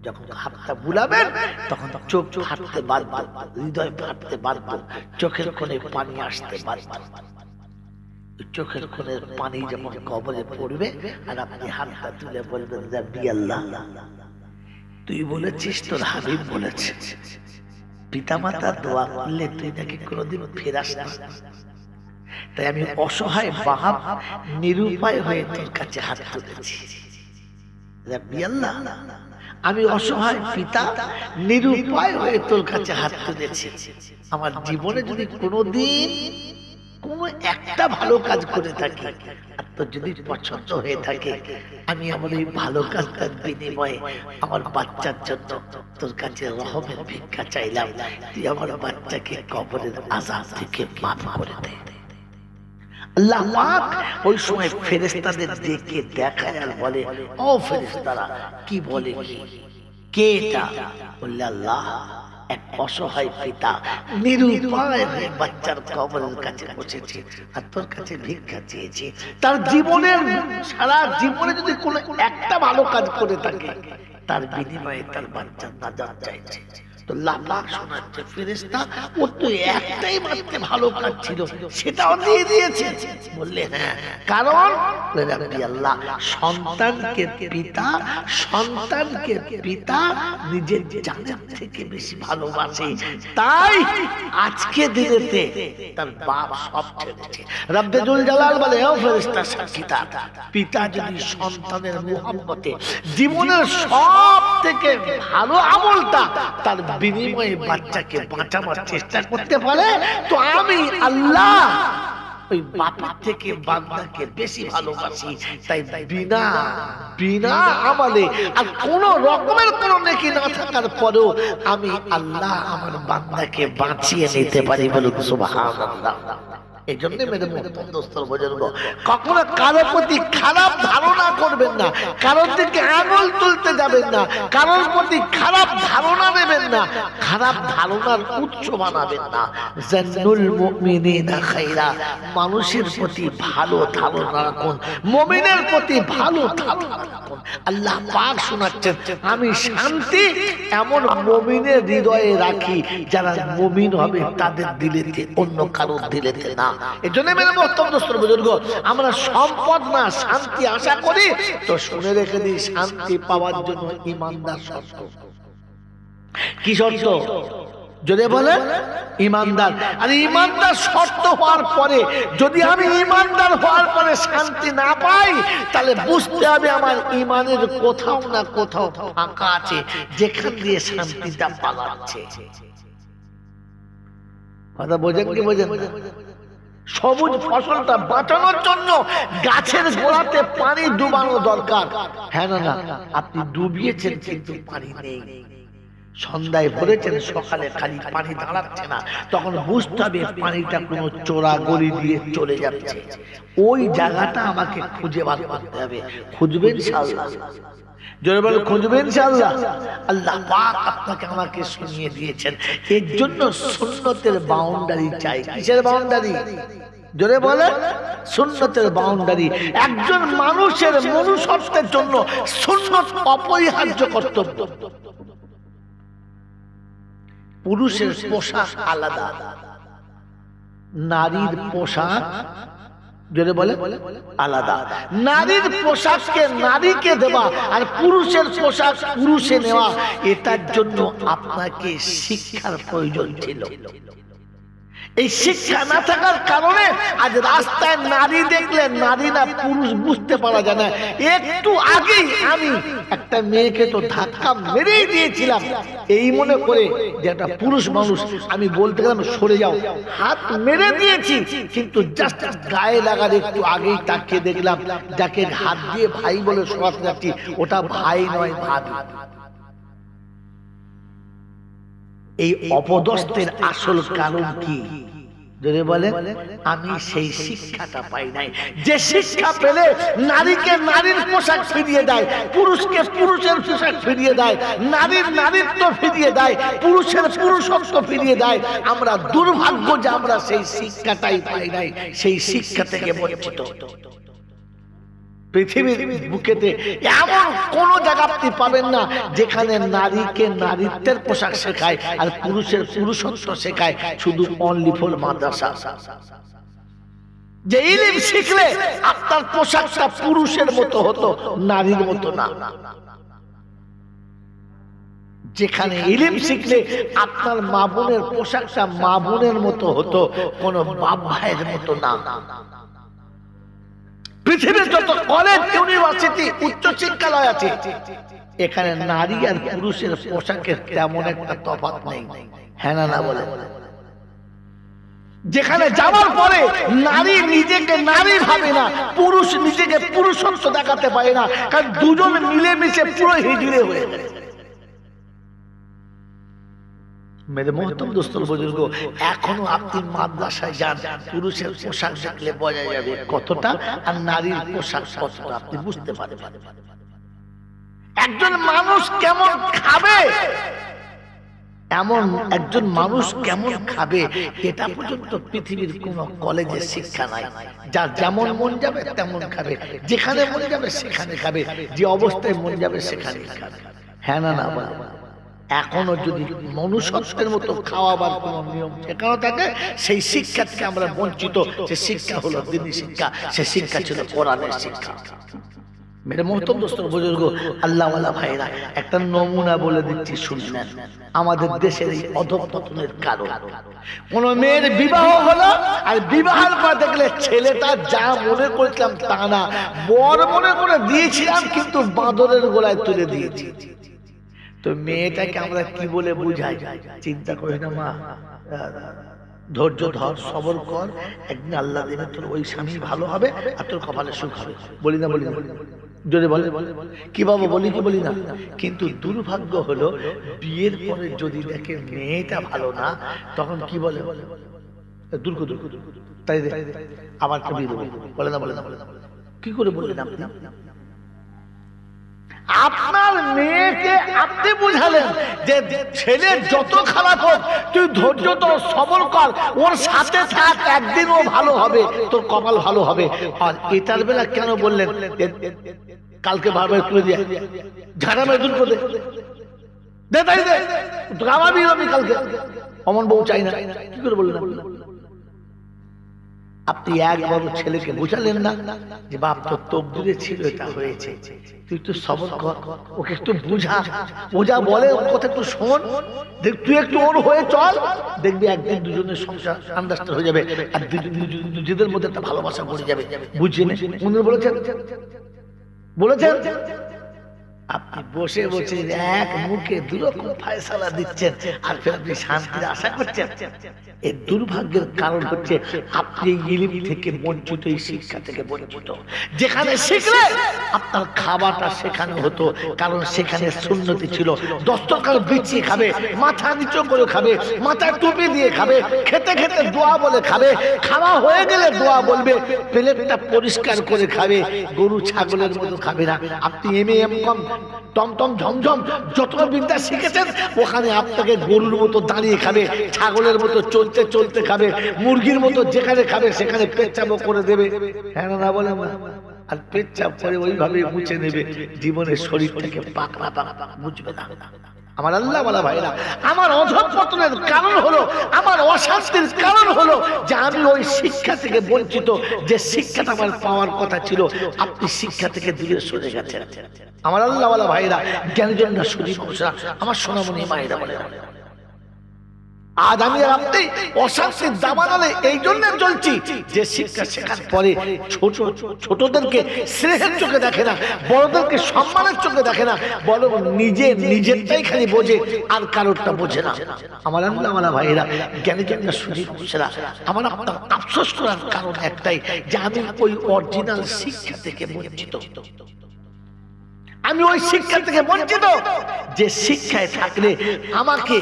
A: যখন হাতটা বুলাবেন তখন চোখ ফাটতে বাধ্য, হৃদয় ফাটতে বাধ্য, চোখের কোণে পানি আসতে বাধ্য। চোখের কোণের পানি যখন কবরে পড়বে আর আপনি হাতটা তুলে বলবেন, রাব্বি আল্লাহ, তুই বলেছিস তোর হাবিব বলেছে, পিতামাতা দোয়া করলে তুই নাকি কোনোদিন ফেরাস না। তাই আমি অসহায় বাপ নিরুপায় হয়ে তোর কাছে হাত তুলেছি। রাব্বি আল্লাহ, আমি অসহায় পিতা নিরুপায় হয়ে তোর কাছে হাত তুলেছি। আমার জীবনে যদি কোনোদিন কোনো একটা ভালো কাজ করে থাকি আর তো যদি পছন্দ হয়ে থাকে আমি আমার এই ভালো কাজটার বিনিময়ে আমার বাচ্চার জন্য তোর কাছে রহমের ভিক্ষা চাইলাম, তুই আমার বাচ্চাকে কবরের আযাব থেকে মাফ করে দে। আল্লাহ পাক ওই সময় ফেরেশতাদের ডেকে দেখায় আর বলে, ও ফেরেশতারা কি বলে, কে এটা? বললে আল্লাহ এক অসহায় পিতা নিরুপায় হয়ে বাচ্চার কবরের কাছে বসেছে আর তোর কাছে ভিক্ষা চেয়েছে। তার জীবনের সারা জীবনে যদি কোনো একটা ভালো কাজ করে থাকে তার বিনিময়ে তার বাচ্চার নাজাত চাইছে। তো লাখ শোনাচ্ছে ফেরেশতা, ও তো একটাই মাত্র ভালো কাজ ছিল সেটাও দিয়ে দিয়েছে। বললে হ্যাঁ, কারণ আল্লাহ সন্তানকে পিতা নিজের জানের থেকে বেশি ভালোবাসে, তাই আজকে দিনেতে তার বাপ সব ছেড়েছে। রব্বে জুল জালাল বলে, ও ফেরেশতা সাক্ষী থাক, পিতা যদি সন্তানের মুহাব্বতে জীবনের সব থেকে ভালো আমলটা তার বিনিময়ে বাচ্চাকে বাঁচাবার চেষ্টা করতে পারে, তো আমি আল্লাহ ওই বাপের থেকে বান্দাকে বেশি ভালোবাসি। তাই বিনা আমলে আর কোন রকমের কোন নেকি না থাকার পরেও আমি আল্লাহ আমার বান্দাকে বাঁচিয়ে নিতে পারি। বলুন সুবহানাল্লাহ। এই জন্য মেরে দোস্তর বুজুর্গ, কখনো কারোর প্রতি খারাপ ধারণা করবেন না, কারোর দিকে আঙুল তুলতে যাবেন না, কারোর প্রতি খারাপ ধারণা নেবেন না, খারাপ ধারণার উৎস বানাবেন না। জান্নুল মুমিনিনা খাইরা, মানুষের প্রতি ভালো ধারণা রাখুন, মুমিনের প্রতি ভালো ধারণা রাখুন। আল্লাহ পাক শোনাচ্ছেন, আমি শান্তি এমন মুমিনের হৃদয়ে রাখি যারা মুমিন হবে তাদের দিলেতে, অন্য কারোর দিলেতে না। এজন্য মেরে মোহতরম দোস্ত বুজুর্গ, আমরা সম্পদ না শান্তি আশা করি, তো শুনে রেখে দিই শান্তি পাওয়ার জন্য ঈমানদার শর্ত। কি শর্ত? যদি বলেন ঈমানদার। আর ঈমানদার শর্ত হওয়ার পরে যদি আমি ঈমানদার হওয়ার পরে শান্তি না পাই, তাহলে বুঝতে হবে আমার ঈমানের কোথাও না কোথাও ফাঁকা আছে, যেখান দিয়ে শান্তিটা পালাচ্ছে। কথা বোঝেন কি বোঝেন? সবুজ ফসলটা বাঁচানোর জন্য গাছের গোড়াতে পানি ডুবানো দরকার। হ্যাঁ না না, আপনি ডুবিয়েছেন কিন্তু পানি নেই, সন্ধ্যায় ভরেছেন সকালে খালি পানি দাঁড়াচ্ছে না, তখন বুঝতে হবে পানিটা কোনো চোরা গলি দিয়ে চলে যাচ্ছে। ওই জায়গাটা আমাকে খুঁজে বার করতে হবে। খুঁজবেন ইনশাআল্লাহ, জোরে বলে খুঁজবেন ইনশাআল্লাহ। আল্লাহ পাক আপনাকে আমাকে শুনিয়ে দিয়েছেন। এর জন্য সুন্নতের বাউন্ডারি চাই। কিসের বাউন্ডারি? জোরে বলে সুন্নতের বাউন্ডারি। একজন মানুষের মনুষ্যত্বের জন্য সুন্নত অপরিহার্য কর্তব্য। পুরুষের পোশাক আলাদা, নারীর পোশাক যদি বলে আলাদা। নারীর পোশাককে নারীকে দেওয়া আর পুরুষের পোশাক পুরুষে নেওয়া, এটার জন্য আপনাকে শিক্ষার প্রয়োজন ছিল। এই শিক্ষা না থাকার কারণে আজ রাস্তায় নারী দেখলে নারী না পুরুষ বুঝতে পারা যায় না। একটু আগেই আমি একটা মেয়েকে তো ধাক্কা মেরেই দিয়েছিলাম, এই মনে করে যে একটা পুরুষ মানুষ, আমি বলতে গেলাম সরে যাও, হাত মেরে দিয়েছি, কিন্তু জাস্ট গায়ে লাগার একটু আগেই তাকিয়ে দেখলাম যাকে হাত দিয়ে ভাই বলে সরাতে যাচ্ছি ওটা ভাই নয়, ভাবি। এই অপদস্থের আসল কারণ কি? যদি বলে আমি সেই শিক্ষাটা পাই নাই। যে শিক্ষা পেলে নারীকে নারীর পোশাক ফিরিয়ে দেয়, পুরুষকে পুরুষের পোশাক ফিরিয়ে দেয়, নারীর নারীত্ব ফিরিয়ে দেয়, পুরুষের পুরুষত্ব ফিরিয়ে দেয়, আমরা দুর্ভাগ্য যে আমরা সেই শিক্ষাটাই পাই নাই। সেই শিক্ষা থেকে বঞ্চিত। পৃথিবীর বুকেতে এমন কোন জায়গা আপনি পাবেন না যেখানে নারীকে নারীত্বের পোশাক শেখায় আর পুরুষের পুরুষত্ব শেখায়, শুধু অনলি ফর মাদ্রাসা। যে ইলম শিখলে আপনার পোশাকটা পুরুষের মতো হতো, নারীর মতো না। যেখানে ইলম শিখলে আপনার মা বোনের পোশাকটা মা বোনের মতো হতো, কোন বাপ ভাইয়ের মতো না। পৃথিবীর যত কলেজ, ইউনিভার্সিটি, উচ্চ শিক্ষালয় আছে, এখানে নারী আর পুরুষের পোশাকের তেমন একটা তফাৎ নেই। হ্যাঁ না না বলে যেখানে যাওয়ার পরে নারী নিজেকে নারী ভাবে না, পুরুষ নিজেকে পুরুষত্ব দেখাতে পারে না, কারণ দুজন মিলেমিশে পুরো হিজড়ে হয়ে গেছে। মেরে মোহতরম দোস্তর বুজুর্গ, এখনো আপনি মাদ্রাসায় যান, পুরুষের পোশাক দেখলে বোঝা যাবে কতটা, আর নারীর পোশাক কতটা আপনি বুঝতে পারবেন। একজন মানুষ কেমন খাবে, এমন একজন মানুষ কেমন খাবে, এটা পর্যন্ত পৃথিবীর কোন কলেজে শিক্ষা নাই। যার যেমন মন যাবে তেমন খাবে, যেখানে মন যাবে সেখানে খাবে, যে অবস্থায় মন যাবে সেখানে খাবে। হ্যাঁ না না বলে, এখনো যদি মনুষ্যত্বের মতো খাওয়াবার কোন নিয়ম শেখানো থাকে, সেই শিক্ষা থেকে আমরা বঞ্চিত। সে শিক্ষা হলো দ্বীনি শিক্ষা, সে শিক্ষা ছিল কোরআনের শিক্ষা। মেরে মোহতরম দোস্তর বুজুর্গ, আল্লাহওয়ালা ভাইরা, একটা নমুনা বলে দিচ্ছি শুনলেন। আমাদের দেশের এই অধঃপতনের কারণ, কোন মেয়ের বিবাহ হলো, আর বিবাহের পর দেখলে ছেলেটা যা মনে করেছিলাম তা না, বর মনে করে দিয়েছিলাম কিন্তু বাঁদরের গোলায় তুলে দিয়েছি। তো মেয়েটাকে আমরা কি বলে বুঝাই? চিন্তা করি না মা, ধৈর্য ধর, সবর কর, একদিন আল্লাহ দেবে তোর ওই স্বামী ভালো হবে আর তোর কপালে সুখ হবে। বলি না বলি না? জোরে বলে কি বাবা, বলি কি বলি না? কিন্তু দুর্ভাগ্য হলো বিয়ের পরে যদি দেখে মেয়েটা ভালো না, তখন কি বলে? দুর্গ দুর্গ তাই আবার কবি দেবো। বলে না বলে না? কি করে বললেন আপনি? আপনার মেয়েকে আপনি বুঝালেন যে ছেলে যত খারাপ হোক তুই ধৈর্য ধর, সবর কর, ওর সাথে থাক, একদিন ও ভালো হবে, তোর কপাল ভালো হবে। আর এটার বেলা কেন বললেন কালকে ভাবে তুলে দিয়ে ঝাড়া মেয়ে দূর করে দে, তাই দে গামাবি আমি কালকে, অমন বউ চাই না? কি করে বললেন আপনি? একবার ছেলেকে বুঝালেন না যে বাপ তোর তকদিরে ছিল, এটা হয়েছে, তুই তো সবর কর, ওকে একটু বুঝা, ও যা বলে ওর কথা একটু শোন, দেখ তুই একটু ওর হয়ে চল, দেখবি একদিন দুজনের সংসার আন্ডারস্ট্যান্ড হয়ে যাবে, আর দুজনের মধ্যে একটা ভালোবাসা পড়ে যাবে। বুঝছেন? উনি বলেছেন বলেছেন আপনি বসে বসে এক মুখে দুরকম ফয়সালা দিচ্ছেন, আর ফের আপনি শান্তির আশা করছেন। এই দুর্ভাগ্যের কারণ হচ্ছে আপনি ইলম থেকে বঞ্চিত, এই শিক্ষা থেকে বঞ্চিত। যেখানে শিখলে আপনার খাবারটা শেখানো হতো, কারণ সেখানে সুন্নতি ছিল। দস্তরখান বিছিয়ে খাবে, মাথা নিচু করে খাবে, মাথায় টুপি দিয়ে খাবে, খেতে খেতে দোয়া বলে খাবে, খাওয়া হয়ে গেলে দোয়া বলবে, প্লেটটা পরিষ্কার করে খাবে, গরু ছাগলের মতো খাবে না। আপনি এম.কম টমটম ঝমঝম যত বিদ্যা শিখেছেন, ওখানে আপনাকে গরুর মতো দাঁড়িয়ে খাবে, ছাগলের মতো চলতে চলতে খাবে, মুরগির মতো যেখানে খাবে সেখানে পেচ্ছাপ করে দেবে। হ্যাঁ না বলে না? আর পেচ্ছাপ করে ওইভাবে মুছে নেবে, জীবনের শরীর থেকে পাকড়া পাকড়া বুঝবে না। আমার আল্লাহওয়ালা ভাইরা, আমার অধঃপতনের কারণ হলো, আমার অশান্তির কারণ হলো যে আমি ওই শিক্ষা থেকে বঞ্চিত, যে শিক্ষাটা আমার পাওয়ার কথা ছিল। আপনি শিক্ষা থেকে দূরে সরে গেছেন। আমার আল্লাহওয়ালা ভাইরা, জ্ঞানীজন না সুদী মানুষরা, আমার সোনামণি মায়েরা বলে, আজ আমি আপনি অশান্তির দাবানলে এই জন্য চলছি যে শিক্ষা শেখার পরে ছোটদেরকে স্নেহের চোখে দেখে না, বড়দেরকে সম্মানের চোখে দেখে না, বরং নিজেরটাই খালি বোঝে, আর কারোরটা বোঝে না। আমার আল্লাহওয়ালা ভাইয়েরা, জ্ঞানীজন না সুদী মানুষেরা, আমার আপনার আফসোস করার কারণ একটাই, যে আমি ওই অরিজিনাল শিক্ষা থেকে বঞ্চিত। আমি ওই শিক্ষা থেকে বঞ্চিত, যে শিক্ষায় থাকলে আমাকে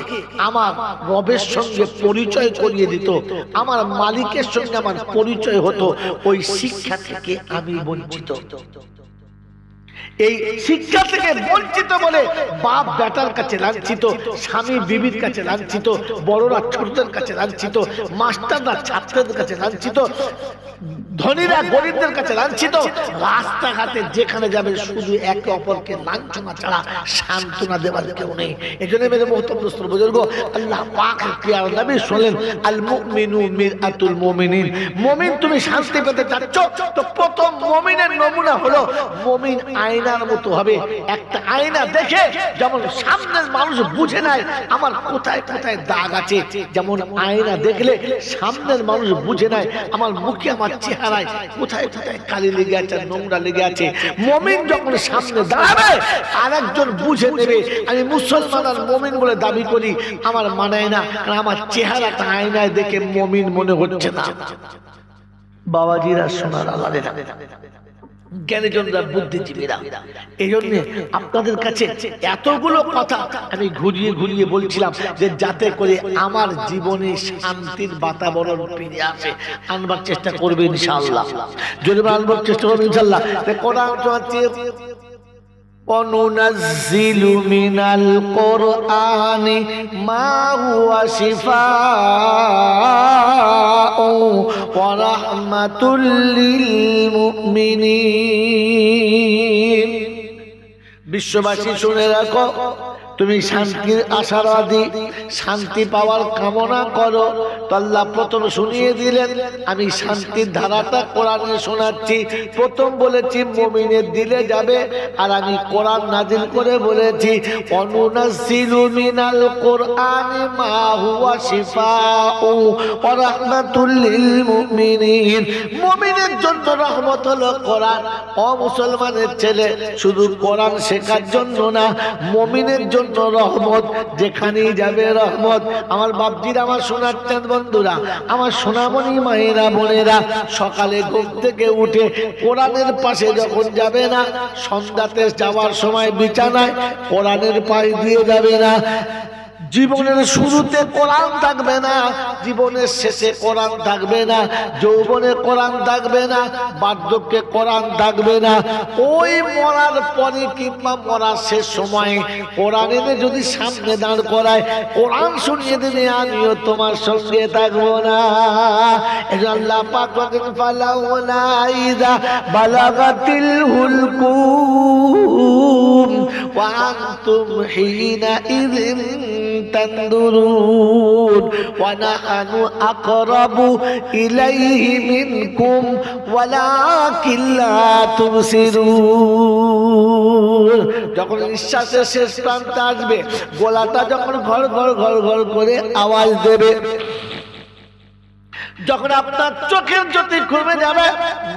A: আমার রবের সঙ্গে পরিচয় করিয়ে দিত, আমার মালিকের সঙ্গে আমার পরিচয় হতো। ওই শিক্ষা থেকে আমি বঞ্চিত। এই শিক্ষা থেকে বঞ্চিত বলে বাপ বেটার কাছে লাঞ্ছিত, স্বামী বিবির কাছে লাঞ্ছিত, বড়রা ছোটদের কাছে লাঞ্ছিত, মাস্টাররা ছাত্রদের কাছে লাঞ্ছিত, ধনীরা গরিবদের কাছে লাঞ্ছিত। রাস্তাঘাটে যেখানে যাবে শুধু একে অপরকে লাঞ্ছনা ছাড়া সান্ত্বনা দেওয়ার কেউ নেই। এই জন্য মেরে মোহতরম দোস্ত বুজুর্গ, আল্লাহ পাক কিয়ার নবী বলেন, আল মুমিনু মিরআতুল মুমিনিন। মুমিন তুমি শান্তি পেতে চাচ্ছ তো প্রথম মুমিনের নমুনা হলো মুমিন আয়না আয়নার মতো হবে। একটা আয়না দেখে যেমন সামনের মানুষ বুঝে নেয় আমার কোথায় কোথায় দাগ আছে, যেমন আয়না দেখলে সামনের মানুষ বুঝে নেয় আমার মুখে আমার চেহারায় কোথায় কোথায় কালি লেগে আছে, নোংরা লেগে আছে। মুমিন যখন সামনে দাঁড়াবে আরেকজন বুঝে নেবে আমি মুসলমান আর মুমিন বলে দাবি করি, আমার মানায় না, কারণ আমার চেহারাটা আয়নায় দেখে মুমিন মনে হচ্ছে না। বাবাজিরা, সোনার আলাদা জ্ঞানীজনরা, বুদ্ধিজীবীরা, এই জন্য আপনাদের কাছে এতগুলো কথা আমি ঘুরিয়ে ঘুরিয়ে বলছিলাম যে যাতে করে আমার জীবনে শান্তির বাতাবরণ ফিরে আসে। আনবার চেষ্টা করবে ইনশাআল্লাহ, যদি আনবার চেষ্টা করবে ইনশাআল্লাহ। কোরআন চলছে وَنُنَزِّلُ مِنَ الْقُرْآنِ مَا هُوَ شِفَاءٌ وَرَحْمَةٌ لِّلْمُؤْمِنِينَ। বিশ্ববাসী শুনে রাখো, তুমি শান্তির আশাবাদী, শান্তি পাওয়ার কামনা করো তো আল্লাহ প্রথম শুনিয়ে দিলেন। আমি শান্তির ধারাটা কোরআনে শোনাচ্ছি। প্রথম বলেছি মুমিনের দিলে যাবে, আর আমি কোরআন নাজিল করে বলেছি অনুনাজ্জিলু মিনাল কোরআনি মা হুয়া শিফাউ ওয়া রাহমাতুল লিল মুমিনিন। মুমিনের জন্য রহমত হলো কোরআন। ও মুসলমানের ছেলে, শুধু কোরআন শেখার জন্য না, মুমিনের জন্য রহমত, যেখানেই যাবে রহমত। আমার বাপজিরা, আমার শোনাচ্ছেন বন্ধুরা, আমার সোনামণি মায়েরা বোনেরা, সকালে ঘুম থেকে উঠে কোরআনের পাশে যখন যাবে না, সন্ধ্যাতে যাওয়ার সময় বিছানায় কোরআনের পাশ দিয়ে যাবে না। জীবনের শুরুতে কোরআন থাকবে না, জীবনের শেষে কোরআন থাকবে না, যৌবনে কোরআন থাকবে না, বার্ধক্যে কোরআন থাকবে না। ওই মরার পরে কিংবা মরার শেষ সময়ে কোরআন এনে যদি সামনে দাঁড় করায়, কোরআন শুনিয়ে দেবে আমিও তোমার সঙ্গে থাকবো না। আল্লাহ পাক বলেন ফালাউলা ইযা বালাগাতিল হুলকুম ওয়া আনতুম হিনা ইযিন তানদুরুন ওয়া নাহনু আকরাবু ইলাইহি মিনকুম ওয়ালাকিন লা তুবসিরুন। যখন নিঃশ্বাসের শেষ প্রান্তে আসবে, গলাটা যখন ঘর ঘর ঘর ঘর করে আওয়াজ দেবে, যখন আপনার চোখের জ্যোতি কমে যাবে,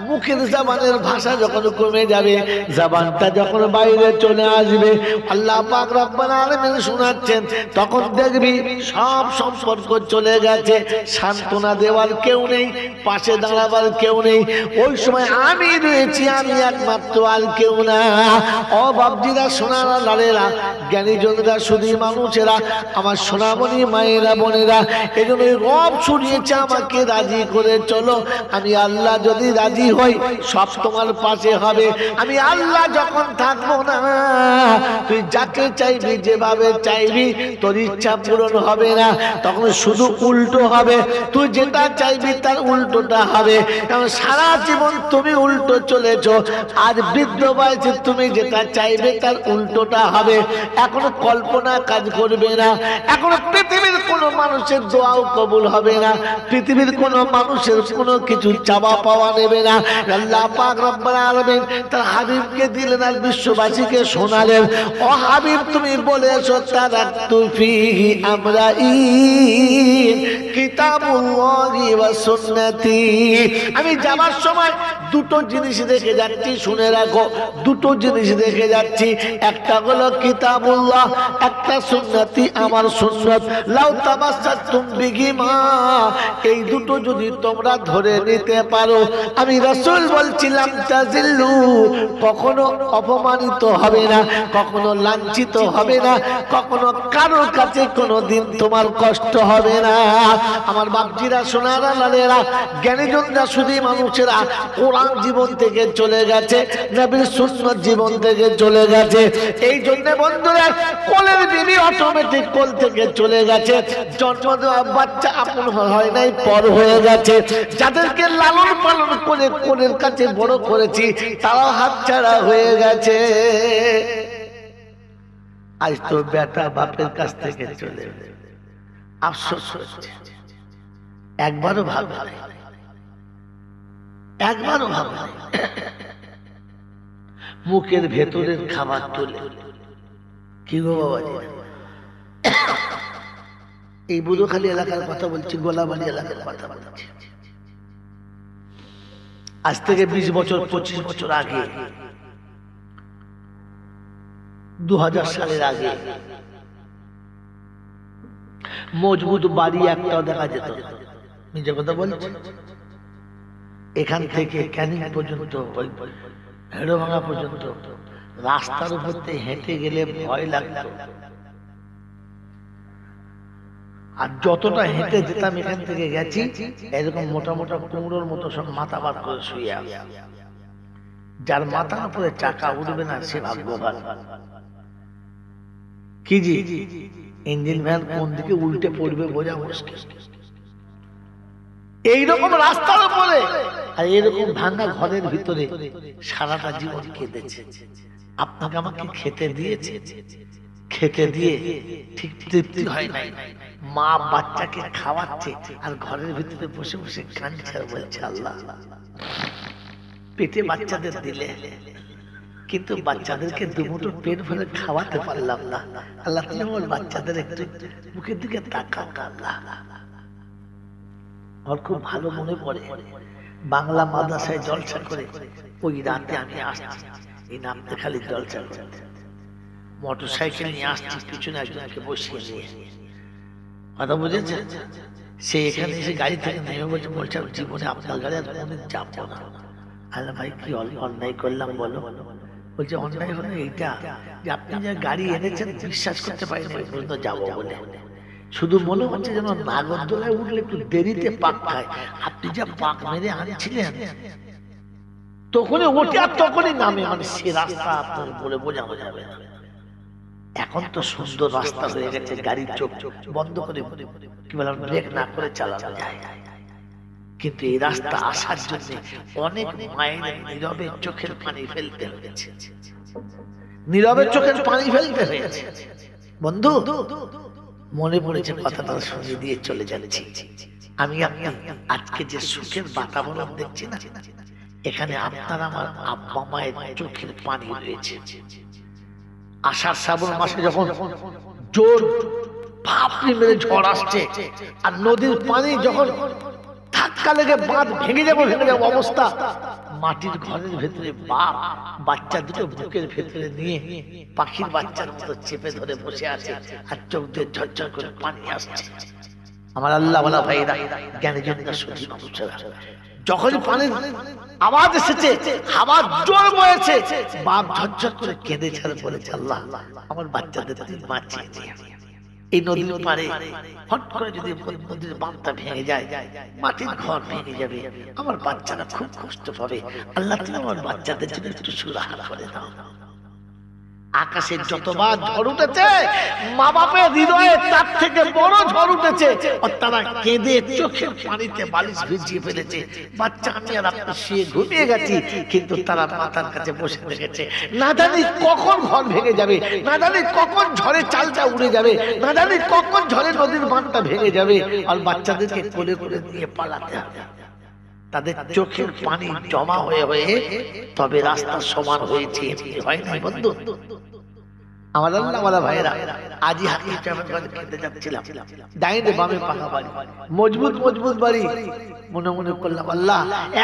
A: মুখের জবানের ভাষা যখন কমে যাবে, জবানটা যখন বাইরে চলে আসবে, আল্লাহ পাক রব্বুল আলামিন শোনাচ্ছেন, তখন দেখবি সব সম্পর্ক চলে গেছে, সান্ত্বনা দেওয়ার কেউ নেই, পাশে দাঁড়াবার কেউ নেই। ওই সময় আমি রয়েছি, আমি একমাত্র, আর কেউ না। ও বাপজিরা, সোনারা লালেরা, জ্ঞানীজনরা, শুধু মানুষেরা, আমার সোনামণি মায়েরা বোনেরা, এই জন্য রব শুনিয়েছে আমাকে রাজি করে চলো। আমি আল্লাহ যদি রাজি হই, সব তোমার পাশে হবে। আমি আল্লাহ যখন থাকবো না, তুই যাকে চাইবি, যেভাবে চাইবি, তোর ইচ্ছা পূরণ হবে না, তখন শুধু উল্টো হবে। তুই যেটা চাইবি তার উল্টোটা হবে, কারণ সারা জীবন তুমি উল্টো চলেছো। আজ বৃদ্ধ বয়সে তুমি যেটা চাইবে তার উল্টোটা হবে। এখন কল্পনা কাজ করবে না, এখন পৃথিবীর কোনো মানুষের দোয়াও কবুল হবে না, পৃথিবীর কোন মানুষের কোনো কিছু চাওয়া পাওয়া নেবে না। আল্লাহ পাক রব্বুল আলামিন তার হাবিবকে দিলেন আর বিশ্ববাসীকে শোনালেন, ও হাবিব তুমি বলেছো তারাকতু ফিহি আমরাইন কিতাবুল্লাহি ওয়া সুন্নতি। আমি যাবার সময় দুটো জিনিস দেখে যাচ্ছি, শুনে রাখো, দুটো জিনিস দেখে যাচ্ছি। একটা হলো কিতাবুল্লাহ, একটা সুন্নতি, আমার সুন্নত। লাউ তামাসসাতুম বিহিমা, এই দুটো যদি তোমরা ধরে নিতে পারো, আমি রাসূল বলছিলাম তাজিল্লু, কখনো অপমানিত হবে না, কখনো লাঞ্ছিত হবে না, কখনো কারোর কাছে কোনোদিন তোমার কষ্ট হবে না। আমার বাপজিরা, সোনারা লালেরা, জ্ঞানীজনরা, শুধু মানুষেরা, কোরআন জীবন থেকে চলে গেছে, নবীর সুন্নাত জীবন থেকে চলে গেছে। এই জন্য বন্ধুরা, কোলের বিবি অটোমেটিক কোল থেকে চলে গেছে, জন্ম দেওয়া বাচ্চা আপন হয় নাই, পর হয়ে গেছে। যাদেরকে লালন পালন করে কোলের কাছে বড় করেছি, তারাও হাতছাড়া হয়ে গেছে। আজ তো বেটা বাপের কাছ থেকে চলে, আফসোস হচ্ছে। একবারও ভাবে, একবারও ভাবে মুখের ভেতরের খাবার তোলে। কি গো বাবাজি, এই বুধখালী এলাকার কথা বলছি, গোলাবাড়ি এলাকার কথা বলছি। আজ থেকে 20 বছর 25 বছর আগে, 2000 সালের আগে মজবুত বাড়ি একটাও দেখা যেত না। নিজের কথা বলছি। এখান থেকে ক্যানিং পর্যন্ত, হেড়োভাঙা পর্যন্ত রাস্তার উপর দিয়ে হেঁটে গেলে ভয় লাগতো। আর যতটা হেঁটে যেতাম, এখান থেকে গেছি, এরকম মোটা মোটা কুমড়োর মতো সব মাথা বার করে শুয়ে আছে। যার মাথার উপরে চাকা উঠবে না সে ভাগ্যবান। কি জি, ইঞ্জিন ভ্যান কোন দিকে উল্টে পড়বে বোঝা মুশকিল। এইরকম রাস্তার উপরে আর এরকম ভাঙা ঘরের ভিতরে সারাটা জীবন কেঁদেছে। আপনাকে আমাকে খেতে দিয়েছে, খেতে দিয়ে ঠিক তৃপ্তি হয় নাই। মা বাচ্চাকে খাওয়াচ্ছে আর ঘরের ভিতরে বসে বসে কাঁদছে আর বলছে, আল্লাহ পেটে বাচ্চাদের দিলে, কিন্তু বাচ্চাদেরকে দুমুঠো পেট ভরে খাওয়াতে পারলাম না। আল্লাহ তুমি আমার বাচ্চাদের একটু মুখের দিকে তাকাও। আল্লাহ, আমার খুব ভালো মনে পড়ে, বাংলা মাদ্রাসায় জলসা করে ওই রাতে আমি আসছি, এই নামতে খালি জলসা করতে, মোটর সাইকেল নিয়ে আসছি, পিছনে একজনকে বসিয়ে নিয়ে। কথা বুঝেছে? সে এখানে এসে গাড়ি থেকে নেমে বলছে জীবনে আপনার গাড়ি আর কোনদিন যাবো না। আল্লাহ ভাই কি অন্যায় করলাম বলো? বলছে অন্যায় হলো এইটা যে আপনি যে গাড়ি এনেছেন বিশ্বাস করতে পারিনি পর্যন্ত যাবো বলে, শুধু মনে হচ্ছে যেন নাগরদোলায় উঠলে একটু দেরিতে পাক খায়। আপনি যা পাক মেরে আনছিলেন তখনই ওঠে আর তখনই নামে, মানে সে রাস্তা আপনার বলে বোঝানো যাবে না। এখন তো সুন্দর রাস্তা হয়ে গেছে, গাড়ি চোখ বন্ধ করে কি বললাম ব্রেক না করে চালানো যায়, কিন্তু এই রাস্তা আসার জন্য অনেক মায়ের নীরবে চোখের পানি ফেলতে হয়েছে, নীরবে চোখের পানি ফেলতে হয়েছে। বন্ধু মনে পড়েছে কথাটা শুনে দিয়ে চলে যাচ্ছি। আমি আজকে যে সুখের বাতাবরণ দেখছি না, এখানে আপনার আমার আব্বা মায়ের চোখের পানি রয়েছে। আষাঢ় শ্রাবণ মাসে যখন জোর ভাপড়ি মেরে ঝড় আসছে আর নদীর পানি যখন ধাক্কা লেগে বাঁধ ভেঙে যাবো অবস্থা, মাটির ঘরের ভেতরে বাপ বাচ্চা দুটো বুকের ভেতরে নিয়ে পাখির বাচ্চার মতো চেপে ধরে বসে আছে আর চোখ দিয়ে ঝরঝর করে পানি আসছে। আমার আল্লাহ ওয়ালা ভাইরা, জ্ঞানী জনতা সত্যি মানুষেরা, যখন পানির আওয়াজ এসেছে, হাওয়ার জোর বয়েছে, বাপ ঝরঝর করে কেঁদেছে আর বলেছে, আল্লাহ আমার বাচ্চাদের তুমি বাঁচিয়ে দিয়ে। এই নদীর পারে হট করে যদি নদীর বাঁধটা ভেঙে যায়, মাটির ঘর ভেঙে যাবে, আমার বাচ্চারা খুব কষ্ট পাবে। আল্লাহ তুমি আমার বাচ্চাদের জন্য একটু সুরাহা করে দাও। আকাশের যতবার ঝড় উঠেছে, মা বাপের হৃদয়ে তার থেকে বড় ঝড় উঠেছে, আর তারা কেঁদে চোখের পানিতে বালিশ ভিজিয়ে ফেলেছে। বাচ্চা আমি আর আপনি শুয়ে ঘুমিয়ে গেছি, কিন্তু তারা মাথার কাছে বসে থেকেছে। না জানি কখন ঘর ভেঙে যাবে, না জানি কখন ঝড়ে চালটা উড়ে যাবে, না জানি কখন ঝড়ে নদীর বাঁধটা ভেঙে যাবে, আর বাচ্চাদেরকে কোলে কোলে নিয়ে পালাতে হবে। তাদের চোখের পানি জমা হয়ে হয়ে তবে রাস্তা সমান হয়েছে, হয় না বন্ধু? আমার আল্লাহ ওয়ালা ভাইরা, আজই হাকিম খেতে যাচ্ছিলাম, ডাইনে বামে পাকা বাড়ি, মজবুত মজবুত বাড়ি। মনে মনে করলাম, আল্লাহ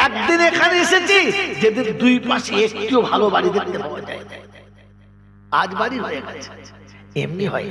A: একদিন এখানে এসেছি যেদিন দুই পাশে একটু ভালো বাড়ি দেখতে পাওয়া যায়, আজ বাড়ি হয়ে গেছে, এমনি হয়।